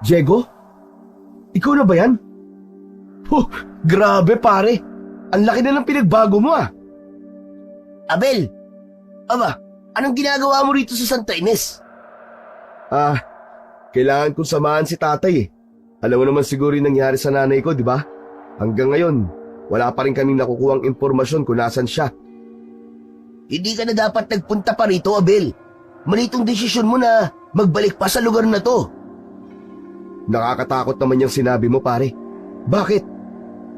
Diego? Ikaw na ba yan? Oh, grabe pare. Ang laki na ng pinagbago mo ah. Abel! Aba, anong ginagawa mo rito sa Santa Ines? Kailangan kong samahan si tatay eh. Alam mo naman siguro yung nangyari sa nanay ko, di ba? Hanggang ngayon, wala pa rin kaming nakukuhang impormasyon kung nasan siya. Hindi ka na dapat nagpunta pa rito, Abel. Malitong desisyon mo na magbalik pa sa lugar na to. Nakakatakot naman yung sinabi mo pare. Bakit?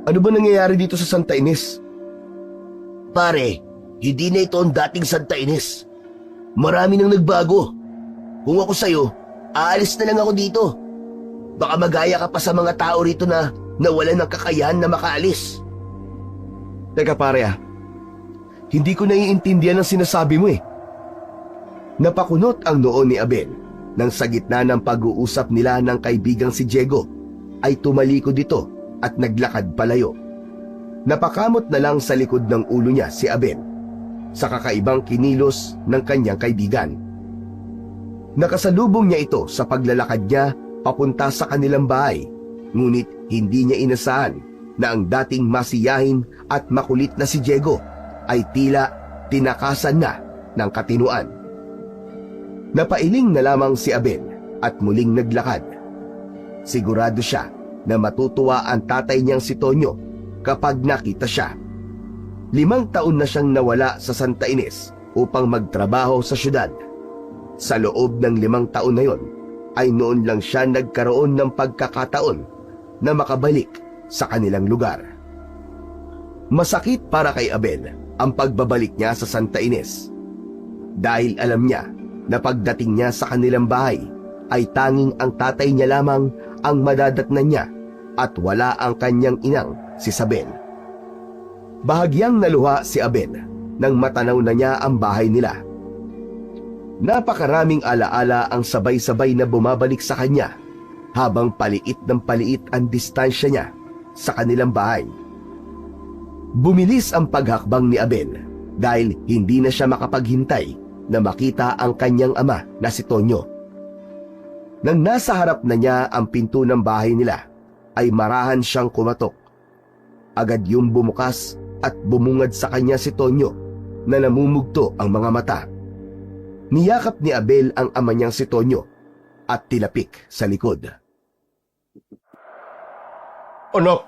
Ano ba nangyayari dito sa Santa Ines? Pare, hindi na ito ang dating Santa Ines. Marami nang nagbago. Kung ako sa'yo, aalis na lang ako dito. Baka magaya ka pa sa mga tao rito na nawalan ng kakayahan na makaalis. Teka pare hindi ko naiintindihan ang sinasabi mo eh. Napakunot ang noo ni Abel nang sa gitna ng pag-uusap nila ng kaibigang si Diego ay tumalikod ito at naglakad palayo. Napakamot na lang sa likod ng ulo niya si Abel sa kakaibang kinilos ng kanyang kaibigan. Nakasalubong niya ito sa paglalakad niya papunta sa kanilang bahay, ngunit hindi niya inasahan na ang dating masiyahin at makulit na si Diego ay tila tinakasan na ng katinuan. Napailing na lamang si Abel at muling naglakad. Sigurado siya na matutuwa ang tatay niyang si Tonyo kapag nakita siya. 5 taon na siyang nawala sa Santa Ines upang magtrabaho sa syudad. Sa loob ng 5 taon na yon, ay noon lang siya nagkaroon ng pagkakataon na makabalik sa kanilang lugar. Masakit para kay Abel ang pagbabalik niya sa Santa Ines dahil alam niya na pagdating niya sa kanilang bahay ay tanging ang tatay niya lamang ang madadatnan niya at wala ang kanyang inang si Sabel. Bahagyang naluha si Abel nang matanaw na niya ang bahay nila. Napakaraming alaala ang sabay-sabay na bumabalik sa kanya habang paliit ng paliit ang distansya niya sa kanilang bahay. Bumilis ang paghakbang ni Abel dahil hindi na siya makapaghintay na makita ang kanyang ama na si Tonyo. Nang nasa harap na niya ang pinto ng bahay nila, ay marahan siyang kumatok. Agad yung bumukas at bumungad sa kanya si Tonyo na namumugto ang mga mata. Niyakap ni Abel ang ama niyang si Tonyo at tilapik sa likod. Anak,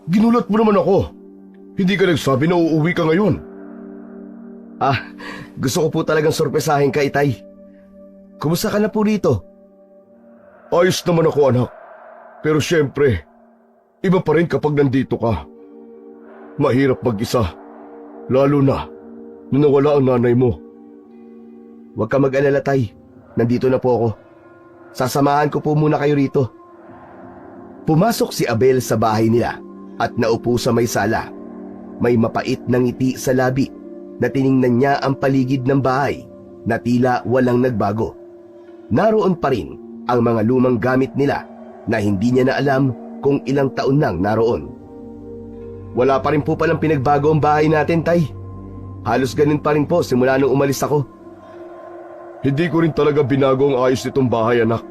ginulat mo naman ako. Hindi ka nagsabi na uuwi ka ngayon. Gusto ko po talagang sorpresahin ka, Itay. Kumusta ka na po rito? Ayos naman ako, anak. Pero syempre, iba pa rin kapag nandito ka. Mahirap mag-isa, lalo na nawala ang nanay mo. Huwag ka mag-alala, Tay. Nandito na po ako. Sasamahan ko po muna kayo rito. Pumasok si Abel sa bahay nila at naupo sa may sala. May mapait na ngiti sa labi na tiningnan niya ang paligid ng bahay na tila walang nagbago. Naroon pa rin ang mga lumang gamit nila na hindi niya na alam kung ilang taon nang naroon. Wala pa rin po palang pinagbago ang bahay natin, Tay. Halos ganun pa rin po simula nung umalis ako. Hindi ko rin talaga binago ang ayos nitong bahay, anak.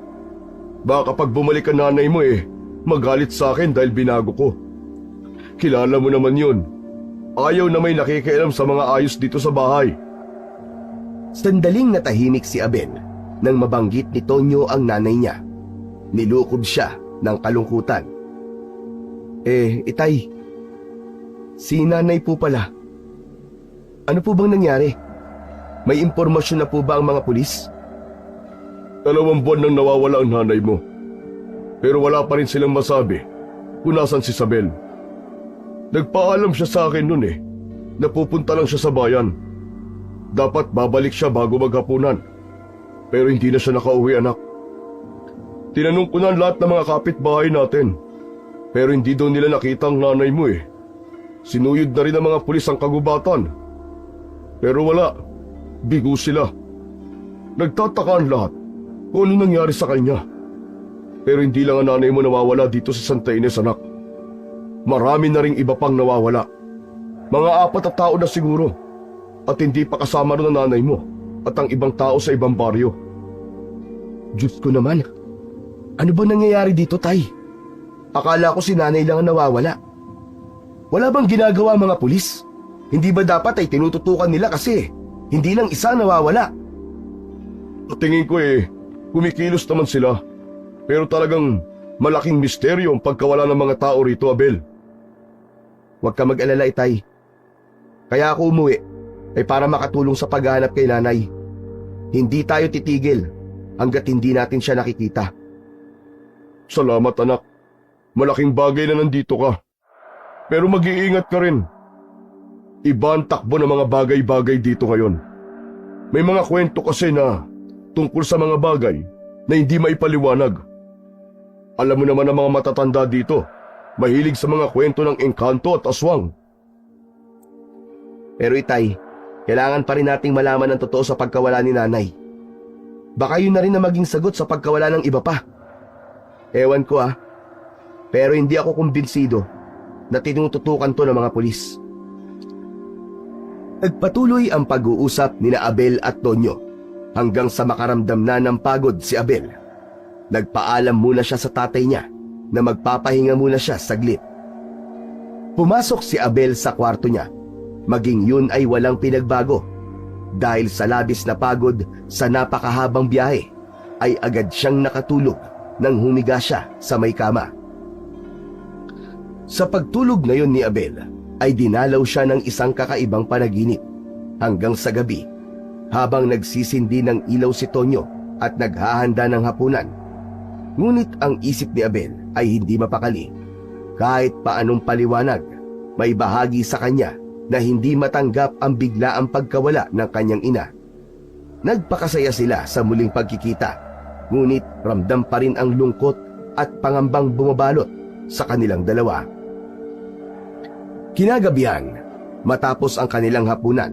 Baka kapag bumalik ang nanay mo magalit sa akin dahil binago ko. Kilala mo naman yun. Ayaw na may nakikialam sa mga ayos dito sa bahay. Sandaling natahimik si Abel nang mabanggit ni Tonyo ang nanay niya. Nilukob siya ng kalungkutan. Itay, si nanay po pala. Ano po bang nangyari? May impormasyon na po ba ang mga pulis? 2 buwan nang nawawala ang nanay mo. Pero wala pa rin silang masabi kung nasan si Sabel. Nagpaalam siya sa akin noon Napupunta lang siya sa bayan. Dapat babalik siya bago maghapunan. Pero hindi na siya nakauwi, anak. Tinanong ko na lahat ng mga kapitbahay natin. Pero hindi daw nila nakita ang nanay mo Sinuyod na rin ng mga pulis ang kagubatan. Pero wala. Bigo sila. Nagtataka ang lahat kung ano nangyari sa kanya. Pero hindi lang ang nanay mo nawawala dito sa Santa Ines, anak. Marami na ring iba pang nawawala. Mga 4 na tao na siguro. At hindi pa kasama rin ang nanay mo at ang ibang tao sa ibang baryo. Diyos ko naman. Ano ba nangyayari dito, Tay? Akala ko si nanay lang ang nawawala. Wala bang ginagawa mga pulis? Hindi ba dapat ay tinututukan nila kasi hindi lang isa nawawala? Tingin ko kumikilos naman sila. Pero talagang malaking misteryo ang pagkawala ng mga tao rito, Abel. Huwag ka mag-alala, Itay. Kaya ako umuwi ay para makatulong sa paghahanap kay nanay. Hindi tayo titigil hanggat hindi natin siya nakikita. Salamat, anak. Malaking bagay na nandito ka. Pero mag-iingat ka rin. Iba ang takbo ng mga bagay-bagay dito ngayon. May mga kwento kasi na tungkol sa mga bagay na hindi maipaliwanag. Alam mo naman ang mga matatanda dito, mahilig sa mga kwento ng engkanto at aswang. Pero Itay, kailangan pa rin nating malaman ang totoo sa pagkawala ni nanay. Baka yun na rin na maging sagot sa pagkawala ng iba pa. Ewan ko pero hindi ako kumbinsido na tinututukan to ng mga pulis. Nagpatuloy ang pag-uusap nina Abel at Tonyo hanggang sa makaramdam na ng pagod si Abel. Nagpaalam muna siya sa tatay niya na magpapahinga muna siya saglit. Pumasok si Abel sa kwarto niya, maging yun ay walang pinagbago. Dahil sa labis na pagod sa napakahabang biyahe, ay agad siyang nakatulog nang humiga siya sa may kama. Sa pagtulog na yun ni Abel, ay dinalaw siya ng isang kakaibang panaginip hanggang sa gabi, habang nagsisindi ng ilaw si Tonyo at naghahanda ng hapunan. Ngunit ang isip ni Abel ay hindi mapakali. Kahit paanong paliwanag, may bahagi sa kanya na hindi matanggap ang biglaang pagkawala ng kanyang ina. Nagpakasaya sila sa muling pagkikita, ngunit ramdam pa rin ang lungkot at pangambang bumabalot sa kanilang dalawa. Kinagabihan, matapos ang kanilang hapunan,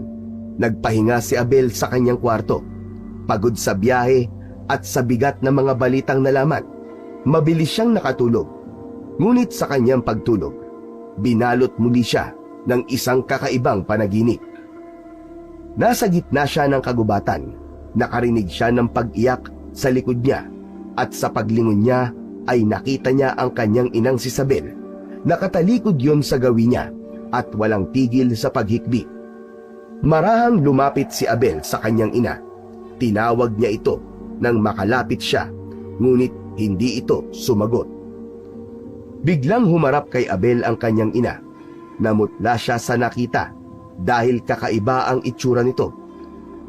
nagpahinga si Abel sa kanyang kwarto. Pagod sa biyahe at sa bigat ng mga balitang nalaman, mabilis siyang nakatulog. Ngunit sa kanyang pagtulog, binalot muli siya ng isang kakaibang panaginip. Nasa gitna siya ng kagubatan, nakarinig siya ng pag-iyak sa likod niya, at sa paglingon niya ay nakita niya ang kanyang inang si Isabel. Nakatalikod yon sa gawi niya at walang tigil sa paghikbi. Marahang lumapit si Abel sa kanyang ina. Tinawag niya ito nang makalapit siya, ngunit hindi ito sumagot. Biglang humarap kay Abel ang kanyang ina. Namutla siya sa nakita dahil kakaiba ang itsura nito.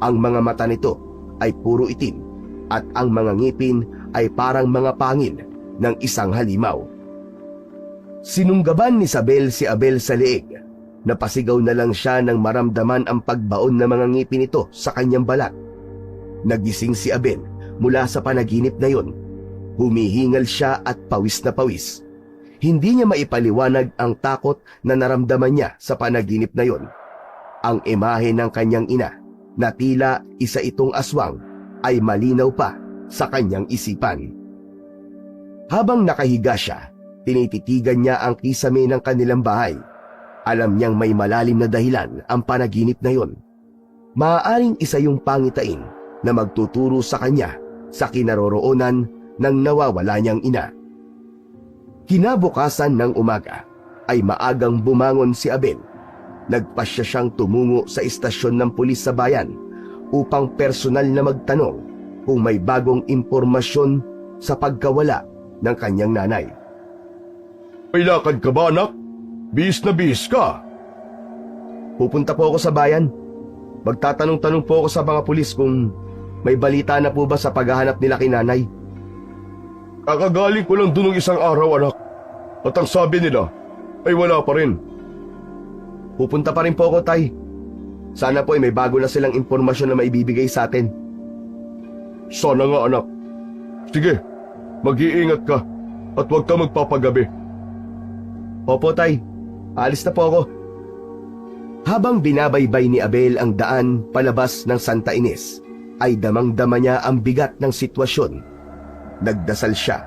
Ang mga mata nito ay puro itim at ang mga ngipin ay parang mga pangil ng isang halimaw. Sinunggaban ni Isabel si Abel sa leeg. Napasigaw na lang siya nang maramdaman ang pagbaon ng mga ngipin nito sa kanyang balat. Nagising si Abel mula sa panaginip na yon. Humihingal siya at pawis na pawis. Hindi niya maipaliwanag ang takot na naramdaman niya sa panaginip na yon. Ang imahe ng kanyang ina na tila isa itong aswang ay malinaw pa sa kanyang isipan. Habang nakahiga siya, tinititigan niya ang kisame ng kanilang bahay. Alam niyang may malalim na dahilan ang panaginip na yon. Maaaring isa yung pangitain na magtuturo sa kanya sa kinaroroonan ng nawawala niyang ina. Kinabukasan ng umaga ay maagang bumangon si Abel. Nagpasya siyang tumungo sa istasyon ng pulis sa bayan upang personal na magtanong kung may bagong impormasyon sa pagkawala ng kanyang nanay. May lakad ka ba, anak? Bihis na bihis ka. Pupunta po ako sa bayan. Magtatanong-tanong po ako sa mga pulis kung may balita na po ba sa paghahanap nila kay nanay. Kakagaling ko lang dun ng isang araw, anak. At ang sabi nila ay wala pa rin. Pupunta pa rin po ako, Tay. Sana po ay may bago na silang impormasyon na maibibigay sa atin. Sana nga, anak. Sige, mag-iingat ka at huwag ka magpapagabi. Opo, Tay. Alis na po ako. Habang binabaybay ni Abel ang daan palabas ng Santa Ines, ay damang-dama niya ang bigat ng sitwasyon. Nagdasal siya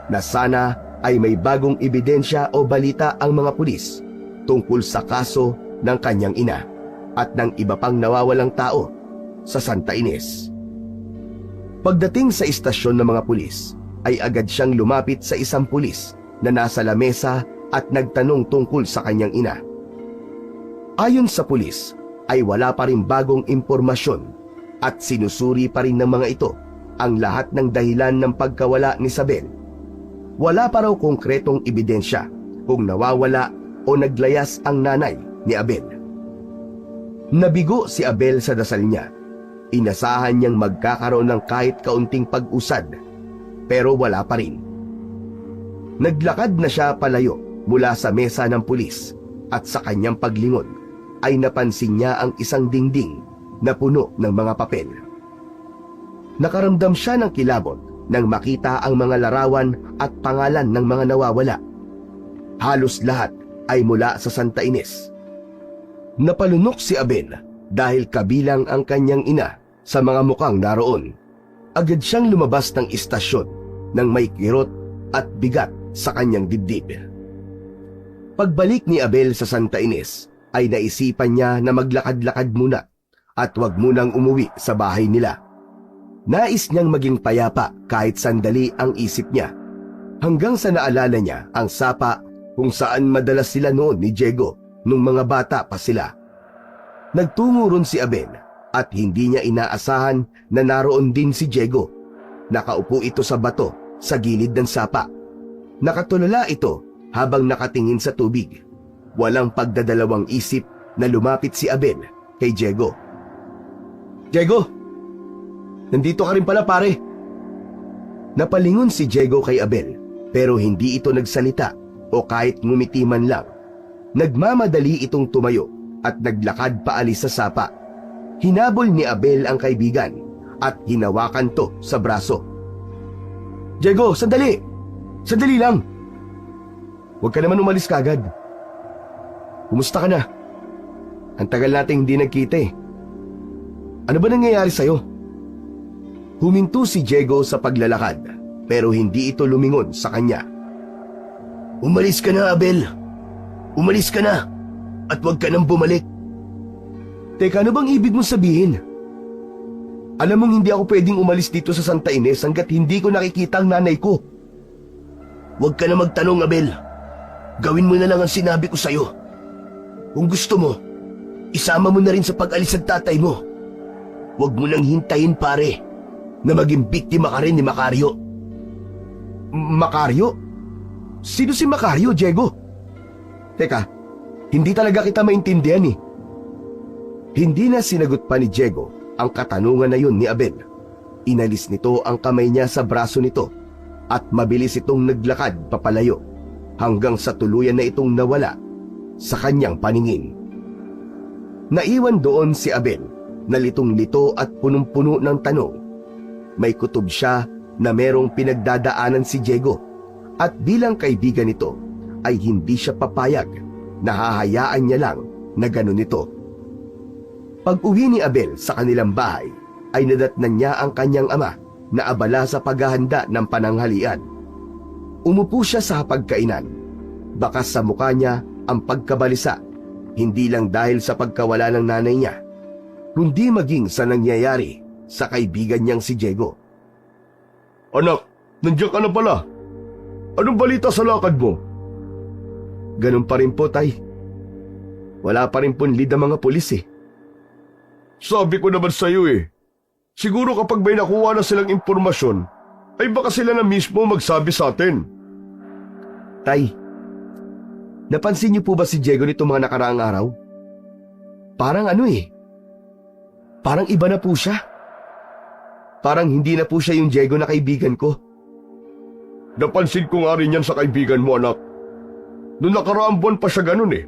na sana ay may bagong ebidensya o balita ang mga pulis tungkol sa kaso ng kanyang ina at ng iba pang nawawalang tao sa Santa Ines. Pagdating sa istasyon ng mga pulis, ay agad siyang lumapit sa isang pulis na nasa lamesa at nagtanong tungkol sa kanyang ina. Ayon sa pulis, ay wala pa rin bagong impormasyon at sinusuri pa rin ng mga ito ang lahat ng dahilan ng pagkawala ni Isabel. Wala pa raw konkretong ebidensya kung nawawala o naglayas ang nanay ni Abel. Nabigo si Abel sa dasal niya. Inasahan niyang magkakaroon ng kahit kaunting pag-usad, pero wala pa rin. Naglakad na siya palayo mula sa mesa ng pulis at sa kanyang paglingon ay napansin niya ang isang dingding na puno ng mga papel. Nakaramdam siya ng kilabot nang makita ang mga larawan at pangalan ng mga nawawala. Halos lahat ay mula sa Santa Ines. Napalunok si Abel dahil kabilang ang kanyang ina sa mga mukhang naroon. Agad siyang lumabas ng istasyon nang may kirot at bigat sa kanyang dibdib. Pagbalik ni Abel sa Santa Ines ay naisipan niya na maglakad-lakad muna at wag munang umuwi sa bahay nila. Nais niyang maging payapa kahit sandali ang isip niya, hanggang sa naalala niya ang sapa kung saan madalas sila noon ni Diego nung mga bata pa sila. Nagtungo ron si Abel at hindi niya inaasahan na naroon din si Diego. Nakaupo ito sa bato sa gilid ng sapa. Nakatulala ito habang nakatingin sa tubig. Walang pagdadalawang isip na lumapit si Abel kay Diego. "Diego, nandito ka rin pala, pare." Napalingon si Diego kay Abel pero hindi ito nagsalita o kahit ngumiti man lang. Nagmamadali itong tumayo at naglakad paalis sa sapa. Hinabol ni Abel ang kaibigan at hinawakan to sa braso. "Diego, sandali! Sandali lang! Huwag ka naman umalis kagad. Kumusta ka na? Ang tagal nating hindi nagkita eh. Ano ba nangyayari sa'yo?" Huminto si Diego sa paglalakad pero hindi ito lumingon sa kanya. Umalis ka na, Abel. Umalis ka na at huwag ka nang bumalik. Teka, ano bang ibig mong sabihin? Alam mong hindi ako pwedeng umalis dito sa Santa Ines hanggat hindi ko nakikita ang nanay ko. Huwag ka na magtanong, Abel. Gawin mo na lang ang sinabi ko sa'yo. Kung gusto mo, isama mo na rin sa pag-alis ng tatay mo. Huwag mo nang hintayin, pare, na maging biktima ka rin ni Macario. Macario? Sino si Macario, Diego? Teka, hindi talaga kita maintindihan eh. Hindi na sinagot pa ni Diego ang katanungan na yun ni Abel. Inalis nito ang kamay niya sa braso nito at mabilis itong naglakad papalayo hanggang sa tuluyan na itong nawala sa kanyang paningin. Naiwan doon si Abel na litong-lito at punong-puno ng tanong. May kutob siya na merong pinagdadaanan si Diego at bilang kaibigan nito ay hindi siya papayag na hahayaan niya lang na ganun ito. Pag-uwi ni Abel sa kanilang bahay ay nadatnan niya ang kanyang ama na abala sa paghahanda ng pananghalian. Umupo siya sa hapagkainan. Bakas sa mukha niya ang pagkabalisa, hindi lang dahil sa pagkawala ng nanay niya, kundi maging sa nangyayari sa kaibigan niyang si Diego. "Anak, nandiyan ka na pala. Anong balita sa lakad mo?" "Ganun pa rin po, tay. Wala pa rin pong lead ang mga pulis eh." "Sabi ko naman sa'yo eh. Siguro kapag may nakuha na silang impormasyon, ay baka sila na mismo magsabi sa atin." "Tay, napansin niyo po ba si Diego nito mga nakaraang araw? Parang parang iba na po siya. Parang hindi na po siya yung Diego na kaibigan ko." "Napansin ko nga rin yan sa kaibigan mo, anak. Noong nakaraang buwan pa siya ganun eh.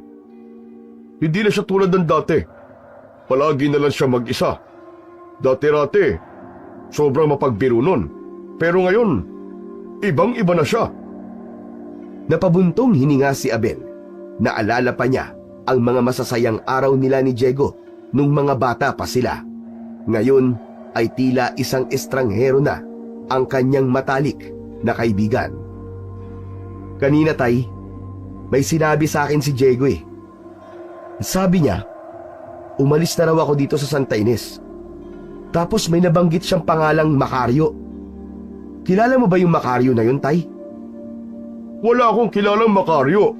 Hindi na siya tulad ng dati. Palagi na lang siya mag-isa. Dati-rati, sobrang mapagbiro nun. Pero ngayon, ibang-iba na siya." Napabuntong hininga si Abel. Naalala pa niya ang mga masasayang araw nila ni Diego nung mga bata pa sila. Ngayon ay tila isang estranghero na ang kanyang matalik na kaibigan. "Kanina, tay, may sinabi sa akin si Diego eh. Sabi niya, umalis na raw ako dito sa Santa Ines. Tapos may nabanggit siyang pangalang Macario. Kilala mo ba yung Macario na yun, Tay? Wala akong kilalang Macario.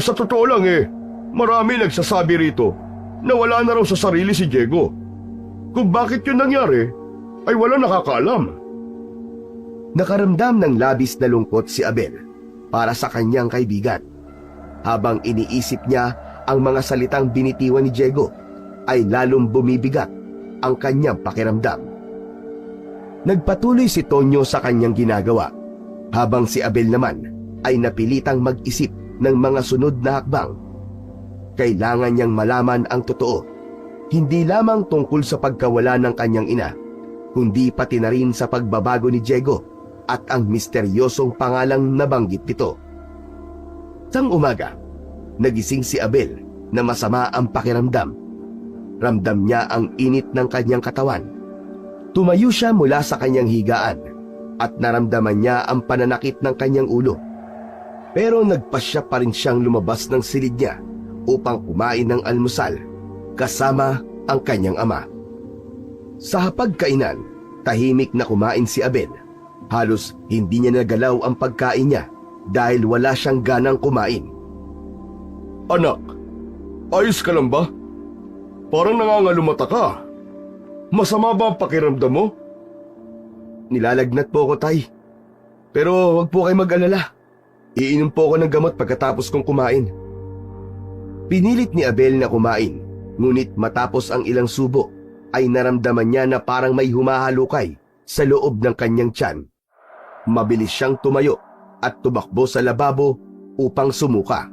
Sa totoo lang marami nagsasabi rito na wala na raw sa sarili si Diego. Kung bakit yun nangyari, ay wala nakakaalam. Nakaramdam ng labis na lungkot si Abel para sa kanyang kaibigan. Habang iniisip niya ang mga salitang binitiwan ni Diego, ay lalong bumibigat ang kanyang pakiramdam. Nagpatuloy si Tonyo sa kanyang ginagawa, habang si Abel naman ay napilitang mag-isip ng mga sunod na hakbang. Kailangan niyang malaman ang totoo, hindi lamang tungkol sa pagkawala ng kanyang ina, kundi pati na rin sa pagbabago ni Diego at ang misteryosong pangalang nabanggit nito. Sang umaga, nagising si Abel na masama ang pakiramdam. Ramdam niya ang init ng kanyang katawan. Tumayo siya mula sa kanyang higaan at naramdaman niya ang pananakit ng kanyang ulo. Pero nagpasya pa rin siyang lumabas ng silid niya upang kumain ng almusal kasama ang kanyang ama. Sa hapagkainan, tahimik na kumain si Abel. Halos hindi niya nagalaw ang pagkain niya dahil wala siyang ganang kumain. Anak, ayos ka lang ba? Parang nangangalumata ka. Masama ba ang pakiramdam mo? Nilalagnat po ako, Tay. Pero wag po kayo mag-alala. Iinom po ako ng gamot pagkatapos kong kumain. Pinilit ni Abel na kumain, ngunit matapos ang ilang subo, ay naramdaman niya na parang may humahalukay sa loob ng kanyang tiyan. Mabilis siyang tumayo at tumakbo sa lababo upang sumuka.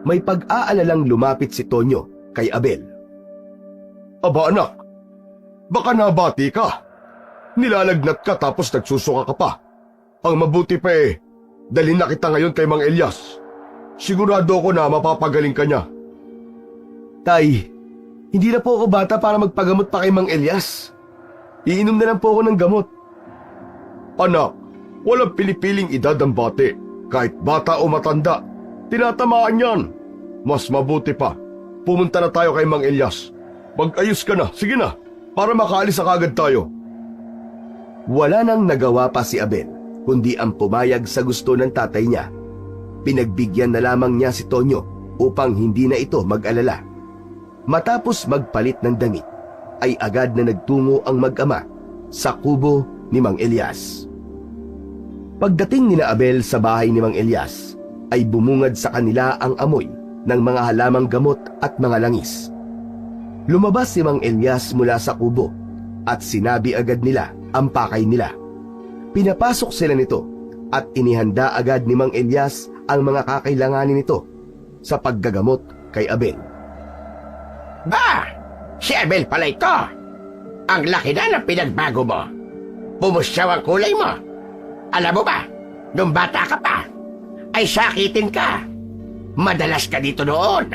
May pag-aalalang lumapit si Tonyo kay Abel. Aba anak, baka nabati ka. Nilalagnat ka tapos nagsusuka ka pa. Ang mabuti pa dalhin na kita ngayon kay Mang Elias. Sigurado ko na mapapagaling ka niya. Tay, hindi na po ako bata para magpagamot pa kay Mang Elias. Iinom na lang po ako ng gamot. Anak, walang pilipiling edad ang bati. Kahit bata o matanda, tinatamaan yan. Mas mabuti pa, pumunta na tayo kay Mang Elias. Mag-ayos ka na, sige na, para makaalis na kagad tayo. Wala nang nagawa pa si Abel, kundi ang pumayag sa gusto ng tatay niya. Pinagbigyan na lamang niya si Tonyo upang hindi na ito mag-alala. Matapos magpalit ng damit, ay agad na nagtungo ang mag-ama sa kubo ni Mang Elias. Pagdating nila Abel sa bahay ni Mang Elias, ay bumungad sa kanila ang amoy ng mga halamang gamot at mga langis. Lumabas si Mang Elias mula sa kubo at sinabi agad nila ang pakay nila. Pinapasok sila nito at inihanda agad ni Mang Elias ang mga kakailanganin nito sa paggagamot kay Abel. Ba! Si Abel pala ito! Ang laki na ng pinagbago mo! Pumusyaw ang kulay mo! Alam mo ba, nung bata ka pa, ay sakitin ka! Madalas ka dito noon!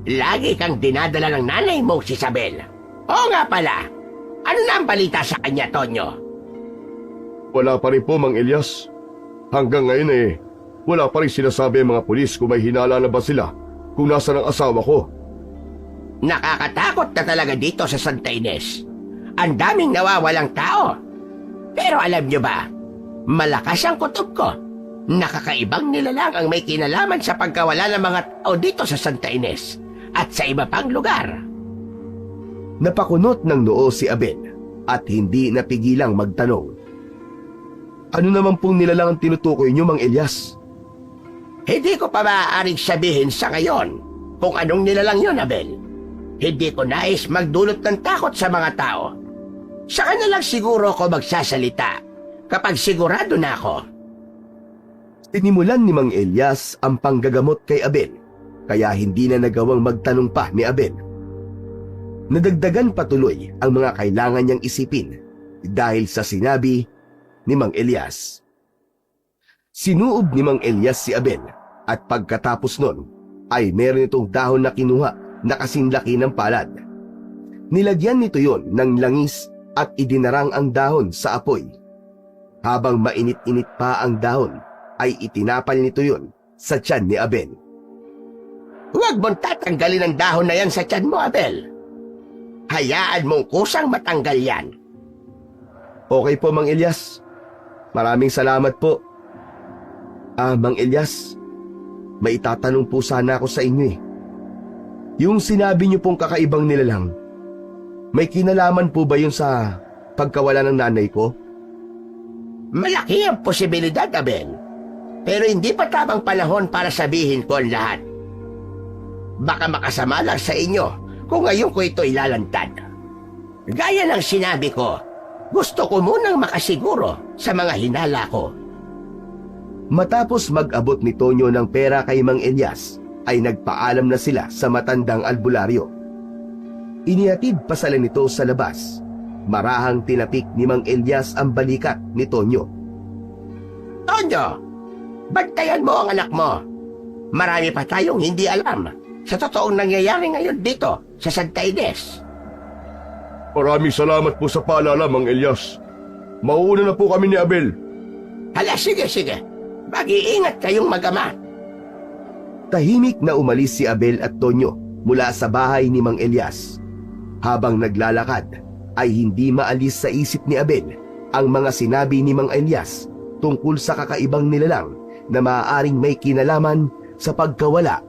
Lagi kang dinadala ng nanay mo si Isabel! Oo nga pala! Ano na ang balita sa kanya, Tonyo? Wala pa rin po, Mang Elias. Hanggang ngayon wala pa rin sinasabi ang mga pulis kung may hinala na ba sila kung nasa ng asawa ko. Nakakatakot na talaga dito sa Santa Ines. Ang daming nawawalang tao. Pero alam nyo ba, malakas ang kutob ko. Nakakaibang nilalang ang may kinalaman sa pagkawala ng mga tao dito sa Santa Ines at sa iba pang lugar. Napakunot ng noo si Abel at hindi napigilang magtanong. Ano naman pong nilalang ang tinutukoy niyo, Mang Elias? Hindi ko pa maaaring sabihin sa ngayon kung anong nilalang yun, Abel. Hindi ko nais magdulot ng takot sa mga tao. Saka na lang siguro ako magsasalita kapag sigurado na ako. Sinimulan ni Mang Elias ang panggagamot kay Abel, kaya hindi na nagawang magtanong pa ni Abel. Nadagdagan patuloy ang mga kailangan niyang isipin dahil sa sinabi ni Mang Elias. Sinuob ni Mang Elias si Abel at pagkatapos nun ay meron itong dahon na kinuha na kasing laki ng palad. Nilagyan nito yon ng langis at idinarang ang dahon sa apoy. Habang mainit-init pa ang dahon, ay itinapal nito yon sa tiyan ni Abel. Huwag mong tatanggalin ang dahon na yan sa tiyan mo, Abel. Hayaan mong kusang matanggal yan. Okay po, Mang Elias. Maraming salamat po. Mang Elias, may itatanong po sana ako sa inyo eh. Yung sinabi niyo pong kakaibang nilalang, may kinalaman po ba yun sa pagkawala ng nanay ko? Malaki ang posibilidad, Abel. Pero hindi pa tamang panahon para sabihin ko ang lahat. Baka makasama lang sa inyo kung ngayon ko ito ilalantad. Gaya ng sinabi ko, gusto ko munang makasiguro sa mga hinala ko. Matapos mag-abot ni Tonyo ng pera kay Mang Elias, ay nagpaalam na sila sa matandang albularyo. Inihatid pa sila nito sa labas. Marahang tinapik ni Mang Elias ang balikat ni Tonyo. Tonyo, bantayan mo ang anak mo. Marami pa tayong hindi alam sa totoong nangyayari ngayon dito sa Santa Ines. Maraming salamat po sa paalala, Mang Elias. Mauuna na po kami ni Abel. Hala, sige. Mag-iingat kayong mag-ama. Tahimik na umalis si Abel at Tonyo mula sa bahay ni Mang Elias. Habang naglalakad, ay hindi maalis sa isip ni Abel ang mga sinabi ni Mang Elias tungkol sa kakaibang nilalang na maaaring may kinalaman sa pagkawala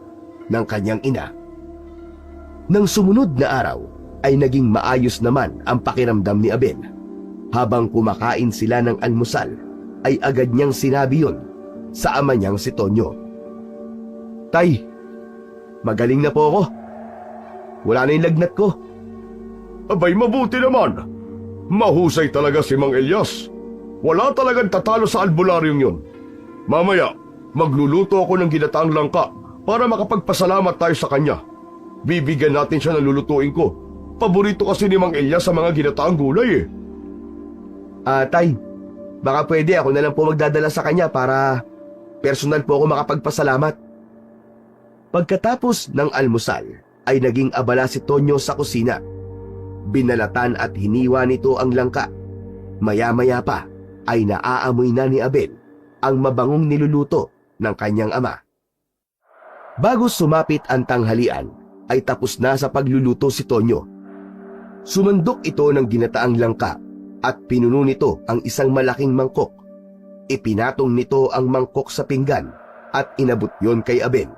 ng kanyang ina. Nang sumunod na araw, ay naging maayos naman ang pakiramdam ni Abel. Habang kumakain sila ng almusal, ay agad niyang sinabi yun sa ama niyang si Tonyo. Tay, magaling na po ako. Wala na yung lagnat ko. Abay, mabuti naman. Mahusay talaga si Mang Elias. Wala talagang tatalo sa albularyong yun. Mamaya, magluluto ako ng ginataang langka para makapagpasalamat tayo sa kanya. Bibigyan natin siya ng lulutuin ko. Paborito kasi ni Mang Elias sa mga ginataang gulay eh. Tay, baka pwede ako na lang po magdadala sa kanya para personal po ako makapagpasalamat. Pagkatapos ng almusal, ay naging abala si Tonyo sa kusina. Binalatan at hiniwa nito ang langka. Maya-maya pa ay naaamoy na ni Abel ang mabangong niluluto ng kanyang ama. Bago sumapit ang tanghalian, ay tapos na sa pagluluto si Tonyo. Sumandok ito ng ginataang langka at pinuno nito ang isang malaking mangkok. Ipinatong nito ang mangkok sa pinggan at inabot yon kay Abel.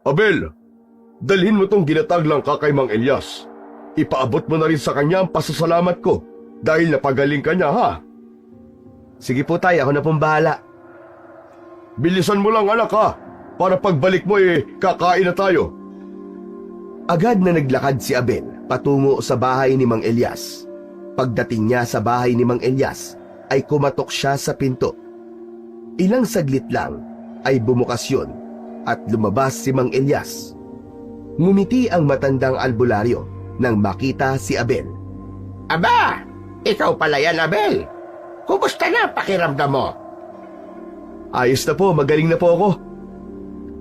Abel, dalhin mo tong ginataang langka kay Mang Elias. Ipaabot mo na rin sa kanya ang pasasalamat ko dahil napagaling ka niya, ha? Sige po tay, ako na pong bahala. Bilisan mo lang, anak, ha? Para pagbalik mo kakain na tayo. Agad na naglakad si Abel patungo sa bahay ni Mang Elias. Pagdating niya sa bahay ni Mang Elias, ay kumatok siya sa pinto. Ilang saglit lang ay bumukas yun at lumabas si Mang Elias. Ngumiti ang matandang albularyo nang makita si Abel. Aba, ikaw pala yan, Abel. Kumusta na ang pakiramdam mo? Ayos na po, magaling na po ako.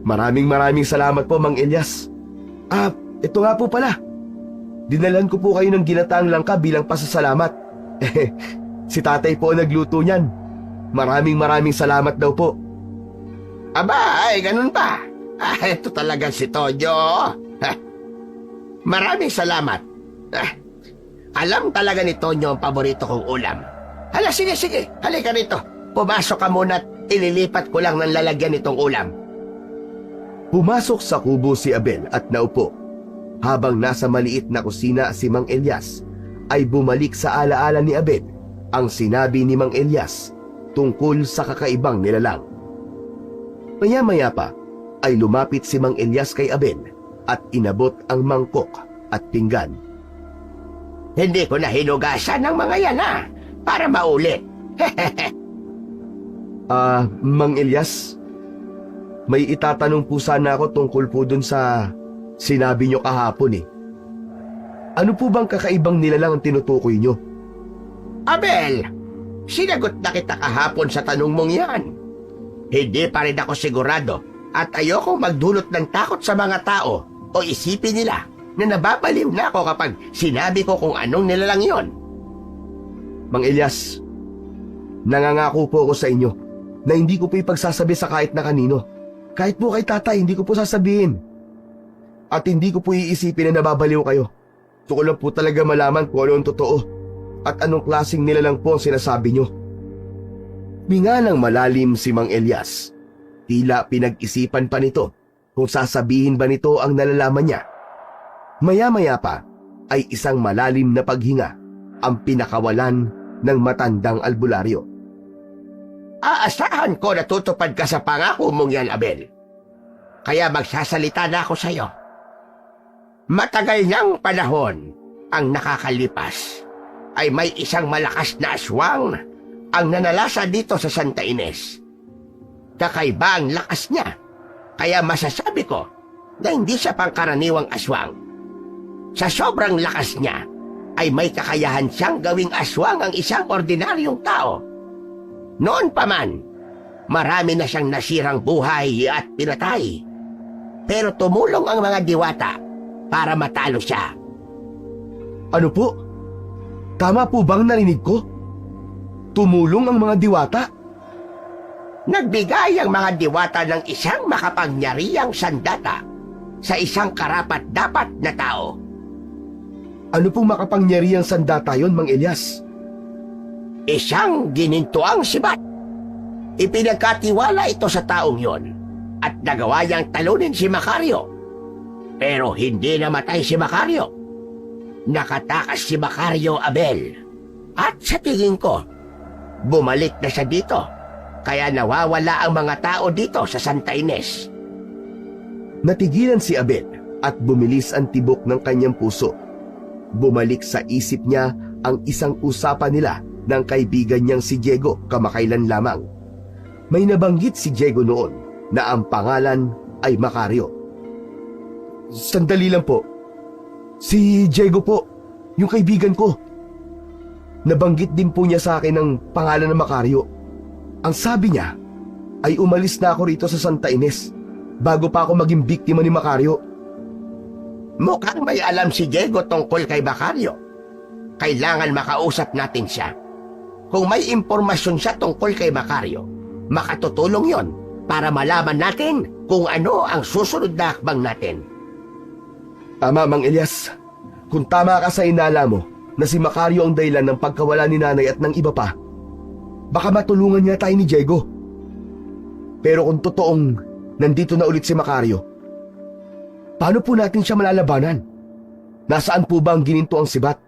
Maraming salamat po, Mang Elias. Ito nga po pala. Dinalan ko po kayo ng ginataang langka bilang pasasalamat. Si tatay po ang nagluto niyan. Maraming salamat daw po. Aba, ay ganun pa. Ito talaga si Tonyo. Maraming salamat. Alam talaga ni Tonyo ang paborito kong ulam. Hala, sige. Halika rito. Pumasok ka muna at ililipat ko lang ng lalagyan nitong ulam. Pumasok sa kubo si Abel at naupo. Habang nasa maliit na kusina si Mang Elias, ay bumalik sa alaala ni Abel ang sinabi ni Mang Elias tungkol sa kakaibang nilalang. Maya-maya pa ay lumapit si Mang Elias kay Abel at inabot ang mangkok at pinggan. Hindi ko na hinugasan ng mga yan, ha? Para maulit. Mang Elias, may itatanong po sana ako tungkol po dun sa sinabi nyo kahapon eh. Ano po bang kakaibang nilalang ang tinutukoy nyo? Abel, sinagot na kita kahapon sa tanong mong yan. Hindi pa rin ako sigurado at ayokong magdulot ng takot sa mga tao o isipin nila na nababaliw na ako kapag sinabi ko kung anong nilalang yon. Mang Elias, nangangako po ako sa inyo na hindi ko po ipagsasabi sa kahit na kanino. Kahit po kay tatay, hindi ko po sasabihin. At hindi ko po iisipin na nababaliw kayo. Gusto ko lang po talaga malaman kung ano ang totoo at anong klaseng nilalang po ang sinasabi nyo. Minga ng malalim si Mang Elias. Tila pinag-isipan pa nito kung sasabihin ba nito ang nalalaman niya. Maya-maya pa ay isang malalim na paghinga ang pinakawalan ng matandang albularyo. Aasahan ko na tutupad ka sa pangako mong yan, Abel. Kaya magsasalita na ako sa'yo. Matagal niyang panahon ang nakakalipas ay may isang malakas na aswang ang nanalasa dito sa Santa Ines. Kakaiba ang lakas niya, kaya masasabi ko na hindi siya pangkaraniwang aswang. Sa sobrang lakas niya, ay may kakayahan siyang gawing aswang ang isang ordinaryong tao. Noon pa man, marami na siyang nasirang buhay at pinatay. Pero tumulong ang mga diwata para matalo siya. Ano po? Tama po bang narinig ko? Tumulong ang mga diwata? Nagbigay ang mga diwata ng isang makapangyarihang sandata sa isang karapat-dapat na tao. Ano pong makapangyarihang sandata yon, Mang Elias? Isang ginintuang sibat. Ipinagkatiwala ito sa taong yon at nagawa niyang talunin si Macario. Pero hindi namatay si Macario. Nakatakas si Macario, Abel. At sa tingin ko, bumalik na siya dito. Kaya nawawala ang mga tao dito sa Santa Ines. Natigilan si Abel at bumilis ang tibok ng kanyang puso. Bumalik sa isip niya ang isang usapan nila ng kaibigan niyang si Diego kamakailan lamang. May nabanggit si Diego noon na ang pangalan ay Macario. Sandali lang po. Si Diego po, yung kaibigan ko. Nabanggit din po niya sa akin ang pangalan ng Macario. Ang sabi niya ay umalis na ako rito sa Santa Ines bago pa ako maging biktima ni Macario. Mukhang may alam si Diego tungkol kay Macario. Kailangan makausap natin siya. Kung may impormasyon siya tungkol kay Macario, makatutulong yon para malaman natin kung ano ang susunod na hakbang natin. Tama, Mang Elias. Kung tama ka sa inala mo na si Macario ang dahilan ng pagkawala ni nanay at ng iba pa, baka matulungan niya tayo ni Diego. Pero kung totoong nandito na ulit si Macario, paano po natin siya malalabanan? Nasaan po ba ang gininto ang sibat?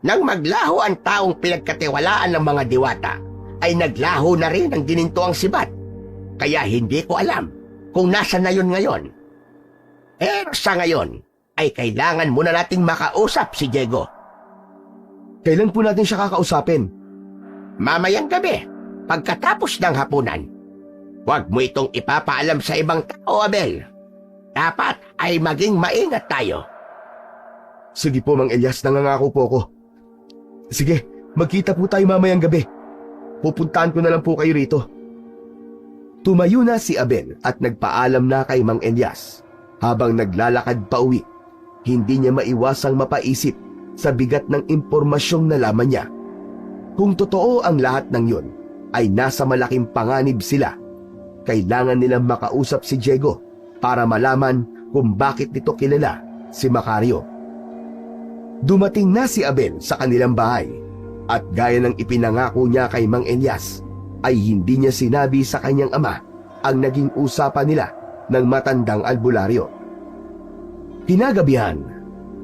Nang maglaho ang taong pinagkatiwalaan ng mga diwata, ay naglaho na rin ang gininto ang sibat. Kaya hindi ko alam kung nasa na yun ngayon. Pero sa ngayon, ay kailangan muna nating makausap si Diego. Kailan po natin siya kakausapin? Mamayang gabi, pagkatapos ng hapunan. Huwag mo itong ipapaalam sa ibang tao, Abel. Dapat ay maging maingat tayo. Sige po, Mang Elias, nangangako po ako. Sige, magkita po tayo mamayang gabi. Pupuntahan ko na lang po kayo rito. Tumayo na si Abel at nagpaalam na kay Mang Elias. Habang naglalakad pa uwi, hindi niya maiwasang mapaisip sa bigat ng impormasyong nalaman niya. Kung totoo ang lahat ng yun, ay nasa malaking panganib sila. Kailangan nilang makausap si Diego para malaman kung bakit nito kilala si Macario. Dumating na si Abel sa kanilang bahay at gaya ng ipinangako niya kay Mang Elias, ay hindi niya sinabi sa kanyang ama ang naging usapan nila ng matandang albularyo. Kinagabihan,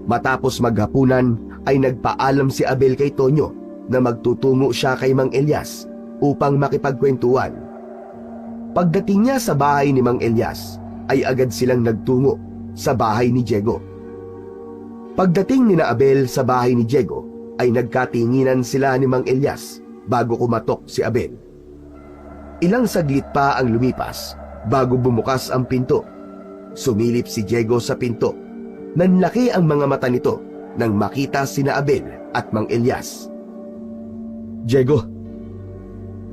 matapos maghapunan ay nagpaalam si Abel kay Tonyo na magtutungo siya kay Mang Elias upang makipagkwentuhan. Pagdating niya sa bahay ni Mang Elias, ay agad silang nagtungo sa bahay ni Diego. Pagdating ni Abel sa bahay ni Diego, ay nagkatinginan sila ni Mang Elias bago kumatok si Abel. Ilang saglit pa ang lumipas bago bumukas ang pinto. Sumilip si Diego sa pinto. Nanlaki ang mga mata nito nang makita sina Abel at Mang Elias. Diego,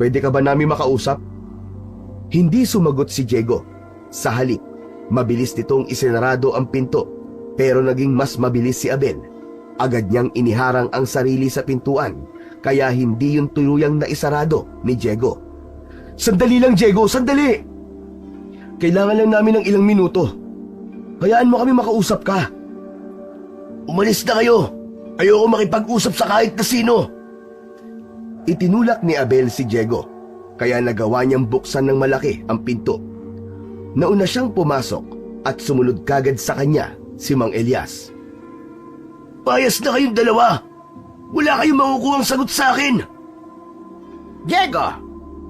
pwede ka ba namin makausap? Hindi sumagot si Diego. Sa halip, mabilis nitong isinarado ang pinto, pero naging mas mabilis si Abel. Agad niyang iniharang ang sarili sa pintuan, kaya hindi yung tuluyang naisarado ni Diego. Sandali lang, Diego, sandali! Kailangan lang namin ng ilang minuto. Hayaan mo kami makausap ka. Umalis na kayo. Ayoko makipag-usap sa kahit na sino. Itinulak ni Abel si Diego kaya nagawa niyang buksan ng malaki ang pinto. Nauna siyang pumasok at sumunod kagad sa kanya si Mang Elias. Payas na kayong dalawa! Wala kayong makukuhang sagot sa akin! Diego,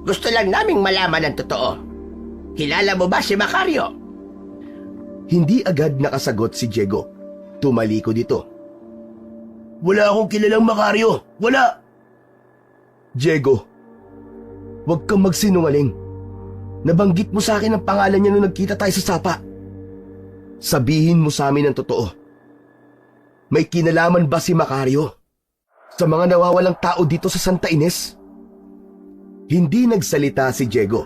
gusto lang naming malaman ang totoo. Kilala mo ba si Macario? Hindi agad nakasagot si Diego. Tumalikod ito. Wala akong kilalang Macario! Wala! Diego, huwag kang magsinungaling. Nabanggit mo sa akin ang pangalan niya nung nagkita tayo sa sapa. Sabihin mo sa amin ang totoo. May kinalaman ba si Macario sa mga nawawalang tao dito sa Santa Ines? Hindi nagsalita si Diego,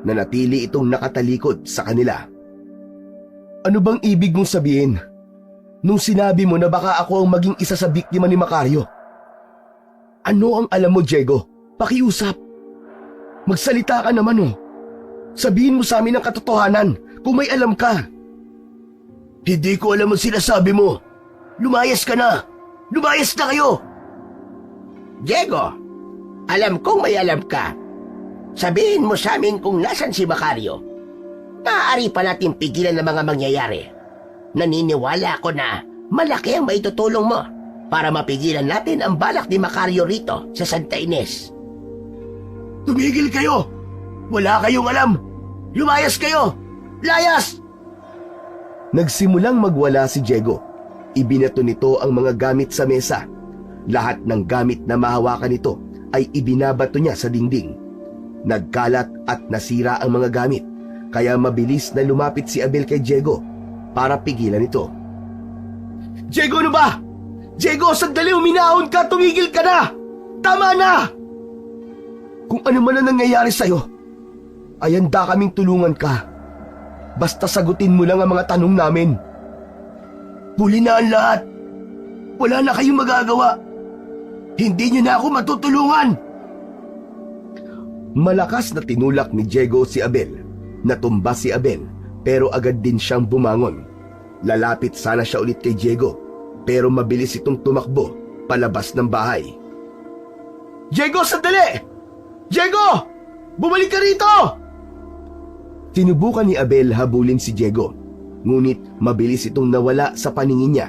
na natili itong nakatalikod sa kanila. Ano bang ibig mong sabihin nung sinabi mo na baka ako ang maging isa sa biktima ni Macario? Ano ang alam mo, Diego? Pakiusap. Magsalita ka naman, oh. Sabihin mo sa amin ang katotohanan kung may alam ka. Hindi ko alam ang sinasabi mo. Lumayas ka na! Lumayas na kayo! Diego, alam kong may alam ka. Sabihin mo sa amin kung nasan si Macario. Maaari pa natin pigilan ang mga mangyayari. Naniniwala ako na malaki ang maitutulong mo para mapigilan natin ang balak ni Macario rito sa Santa Ines. Tumigil kayo! Wala kayong alam! Lumayas kayo! Layas! Nagsimulang magwala si Diego. Ibinato nito ang mga gamit sa mesa. Lahat ng gamit na mahawakan nito ay ibinabato niya sa dingding. Nagkalat at nasira ang mga gamit, kaya mabilis na lumapit si Abel kay Diego para pigilan ito. Diego, ano ba? Diego, sandali, uminahon ka! Tumigil ka na! Tama na! Kung ano man ang nangyayari sa'yo, ay handa kaming tulungan ka. Basta sagutin mo lang ang mga tanong namin. Huli na ang lahat. Wala na kayong magagawa. Hindi niyo na ako matutulungan. Malakas na tinulak ni Diego si Abel. Natumba si Abel, pero agad din siyang bumangon. Lalapit sana siya ulit kay Diego, pero mabilis itong tumakbo palabas ng bahay. Diego, sandali! Diego! Bumalik ka rito! Sinubukan ni Abel habulin si Diego, ngunit mabilis itong nawala sa paningin niya.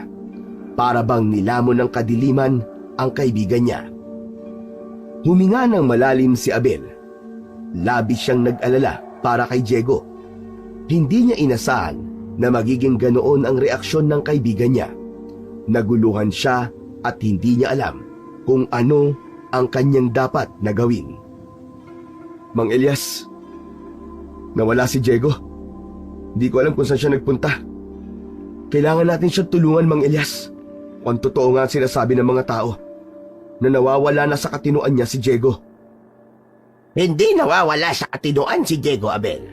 Para bang nilamon ng kadiliman ang kaibigan niya. Huminga ng malalim si Abel. Labis siyang nag-alala para kay Diego. Hindi niya inasahan na magiging ganoon ang reaksyon ng kaibigan niya. Naguluhan siya at hindi niya alam kung ano ang kanyang dapat na gawin. Mang Elias, nawala si Diego. Di ko alam kung saan siya nagpunta. Kailangan natin siyang tulungan, Mang Elias. Kung totoo nga ang sinasabi ng mga tao na nawawala na sa katinoan niya si Diego. Hindi nawawala sa katinoan si Diego, Abel.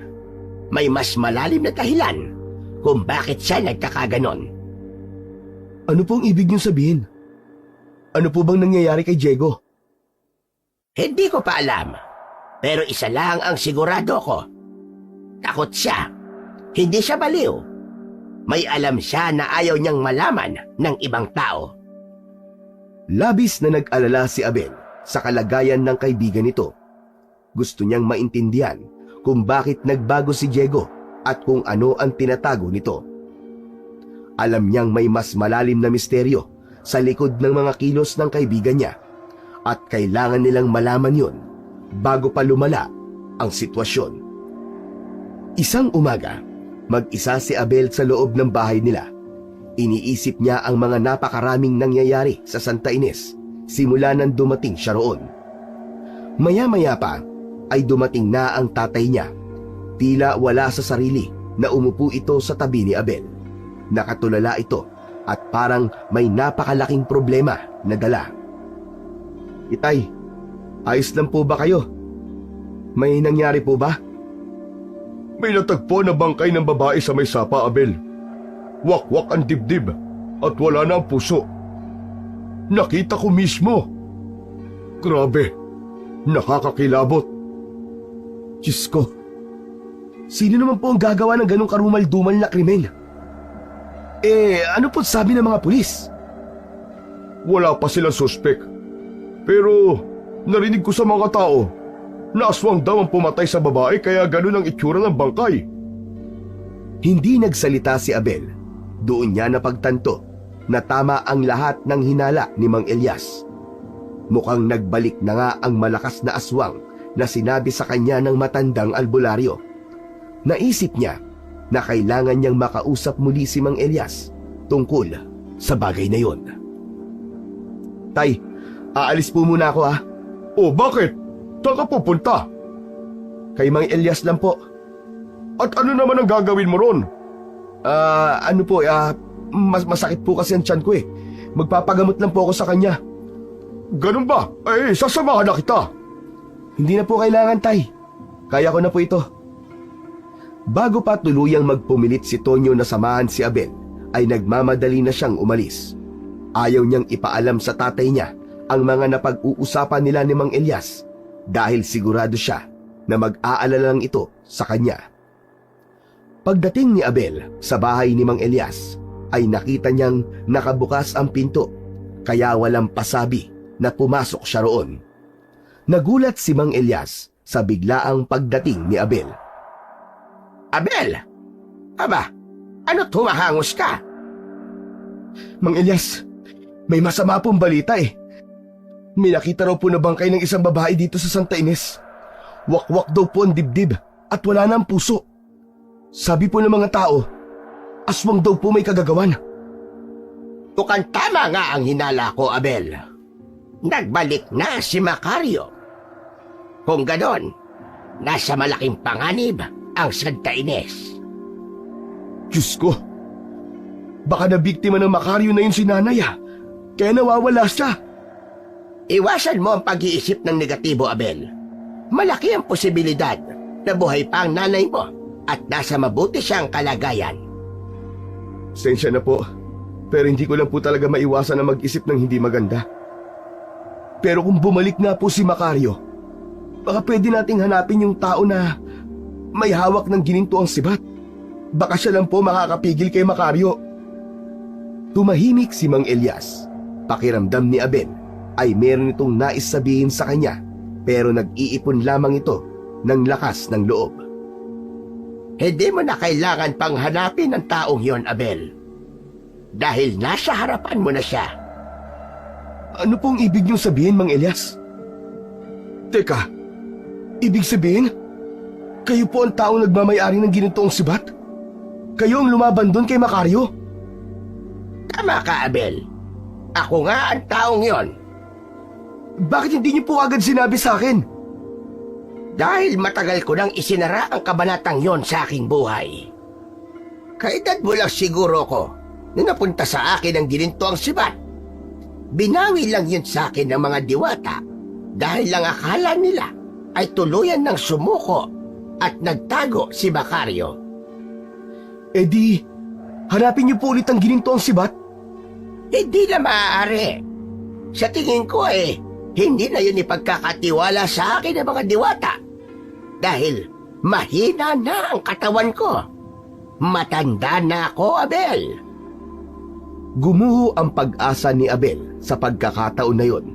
May mas malalim na dahilan kung bakit siya nagkakaganon. Ano pong ibig niyong sabihin? Ano po bang nangyayari kay Diego? Hindi ko pa alam. Pero isa lang ang sigurado ko. Takot siya. Hindi siya baliw. May alam siya na ayaw niyang malaman ng ibang tao. Labis na nag-alala si Abel sa kalagayan ng kaibigan nito. Gusto niyang maintindihan kung bakit nagbago si Diego at kung ano ang tinatago nito. Alam niyang may mas malalim na misteryo sa likod ng mga kilos ng kaibigan niya at kailangan nilang malaman yon bago pa lumala ang sitwasyon. Isang umaga, mag-isa si Abel sa loob ng bahay nila. Iniisip niya ang mga napakaraming nangyayari sa Santa Ines simula nang dumating siya roon. Maya-maya pa ay dumating na ang tatay niya. Tila wala sa sarili na umupo ito sa tabi ni Abel. Nakatulala ito at parang may napakalaking problema na dala. Itay, ayos lang po ba kayo? May nangyari po ba? May natagpo na bangkay ng babae sa may sapa, Abel. Wakwak ang dibdib at wala na ang puso. Nakita ko mismo. Grabe, nakakakilabot. Diyos ko, sino naman po ang gagawa ng ganong karumal-dumal na krimen? Ano po sabi ng mga pulis? Wala pa silang suspek. Pero narinig ko sa mga tao, na aswang daw ang pumatay sa babae kaya ganun ang itsura ng bangkay. Hindi nagsalita si Abel. Doon niya napagtanto na tama ang lahat ng hinala ni Mang Elias. Mukhang nagbalik na nga ang malakas na aswang na sinabi sa kanya ng matandang albularyo. Naisip niya na kailangan niyang makausap muli si Mang Elias tungkol sa bagay na yon. Tay, aalis po muna ako ha. O bakit? Saan ka pupunta? Kay Mang Elias lang po. At ano naman ang gagawin mo ron? Masakit po kasi ang tiyan ko eh. Magpapagamot lang po ako sa kanya. Ganun ba? Sasamahan na kita. Hindi na po kailangan, Tay. Kaya ko na po ito. Bago pa tuluyang magpumilit si Tonyo na samahan si Abel, ay nagmamadali na siyang umalis. Ayaw niyang ipaalam sa tatay niya ang mga napag-uusapan nila ni Mang Elias dahil sigurado siya na mag-aalala lang ito sa kanya. Pagdating ni Abel sa bahay ni Mang Elias, ay nakita niyang nakabukas ang pinto, kaya walang pasabi na pumasok siya roon. Nagulat si Mang Elias sa biglaang pagdating ni Abel. Abel! Aba, ano tumahangos ka? Mang Elias, may masama pong balita eh. May nakita raw po na bangkay ng isang babae dito sa Santa Ines. Wakwak daw po ang dibdib at wala na ang puso. Sabi po ng mga tao, aswang daw po may kagagawan. Mukhang tama nga ang hinala ko, Abel. Nagbalik na si Macario. Kung ganon, nasa malaking panganib ang Santa Ines. Diyos ko, baka nabiktima ng Macario na yun si nanay kaya nawawala siya. Iwasan mo ang pag-iisip ng negatibo, Abel. Malaki ang posibilidad na buhay pa ang nanay mo at nasa mabuti siyang kalagayan. Sensya na po, pero hindi ko lang po talaga maiwasan na mag-isip ng hindi maganda. Pero kung bumalik nga po si Macario, baka pwede nating hanapin yung tao na may hawak ng gininto ang sibat. Baka siya lang po makakapigil kay Macario. Tumahimik si Mang Elias. Pakiramdam ni Abel ay meron itong nais sabihin sa kanya, pero nag-iipon lamang ito ng lakas ng loob. Hindi mo na kailangan pang hanapin ang taong yon, Abel. Dahil nasa harapan mo na siya. Ano pong ibig niyong sabihin, Mang Elias? Teka, ibig sabihin, kayo po ang taong nagmamayari ng ginitoong sibat? Kayo ang lumaban doon kay Macario? Tama ka, Abel. Ako nga ang taong yon. Bakit hindi niyo po agad sinabi sa akin? Dahil matagal ko nang isinara ang kabanatang yon sa aking buhay. Kaedad mo lang siguro ko na napunta sa akin ang gininto ang sibat. Binawi lang yun sa akin ng mga diwata dahil lang akala nila ay tuluyan ng sumuko at nagtago si Macario. Eh di, hanapin niyo po ulit ang gininto ang sibat? Hindi na maaari. Sa tingin ko hindi na yun ipagkakatiwala sa akin ng mga diwata. Dahil mahina na ang katawan ko. Matanda na ako, Abel. Gumuho ang pag-asa ni Abel sa pagkakataon na yon.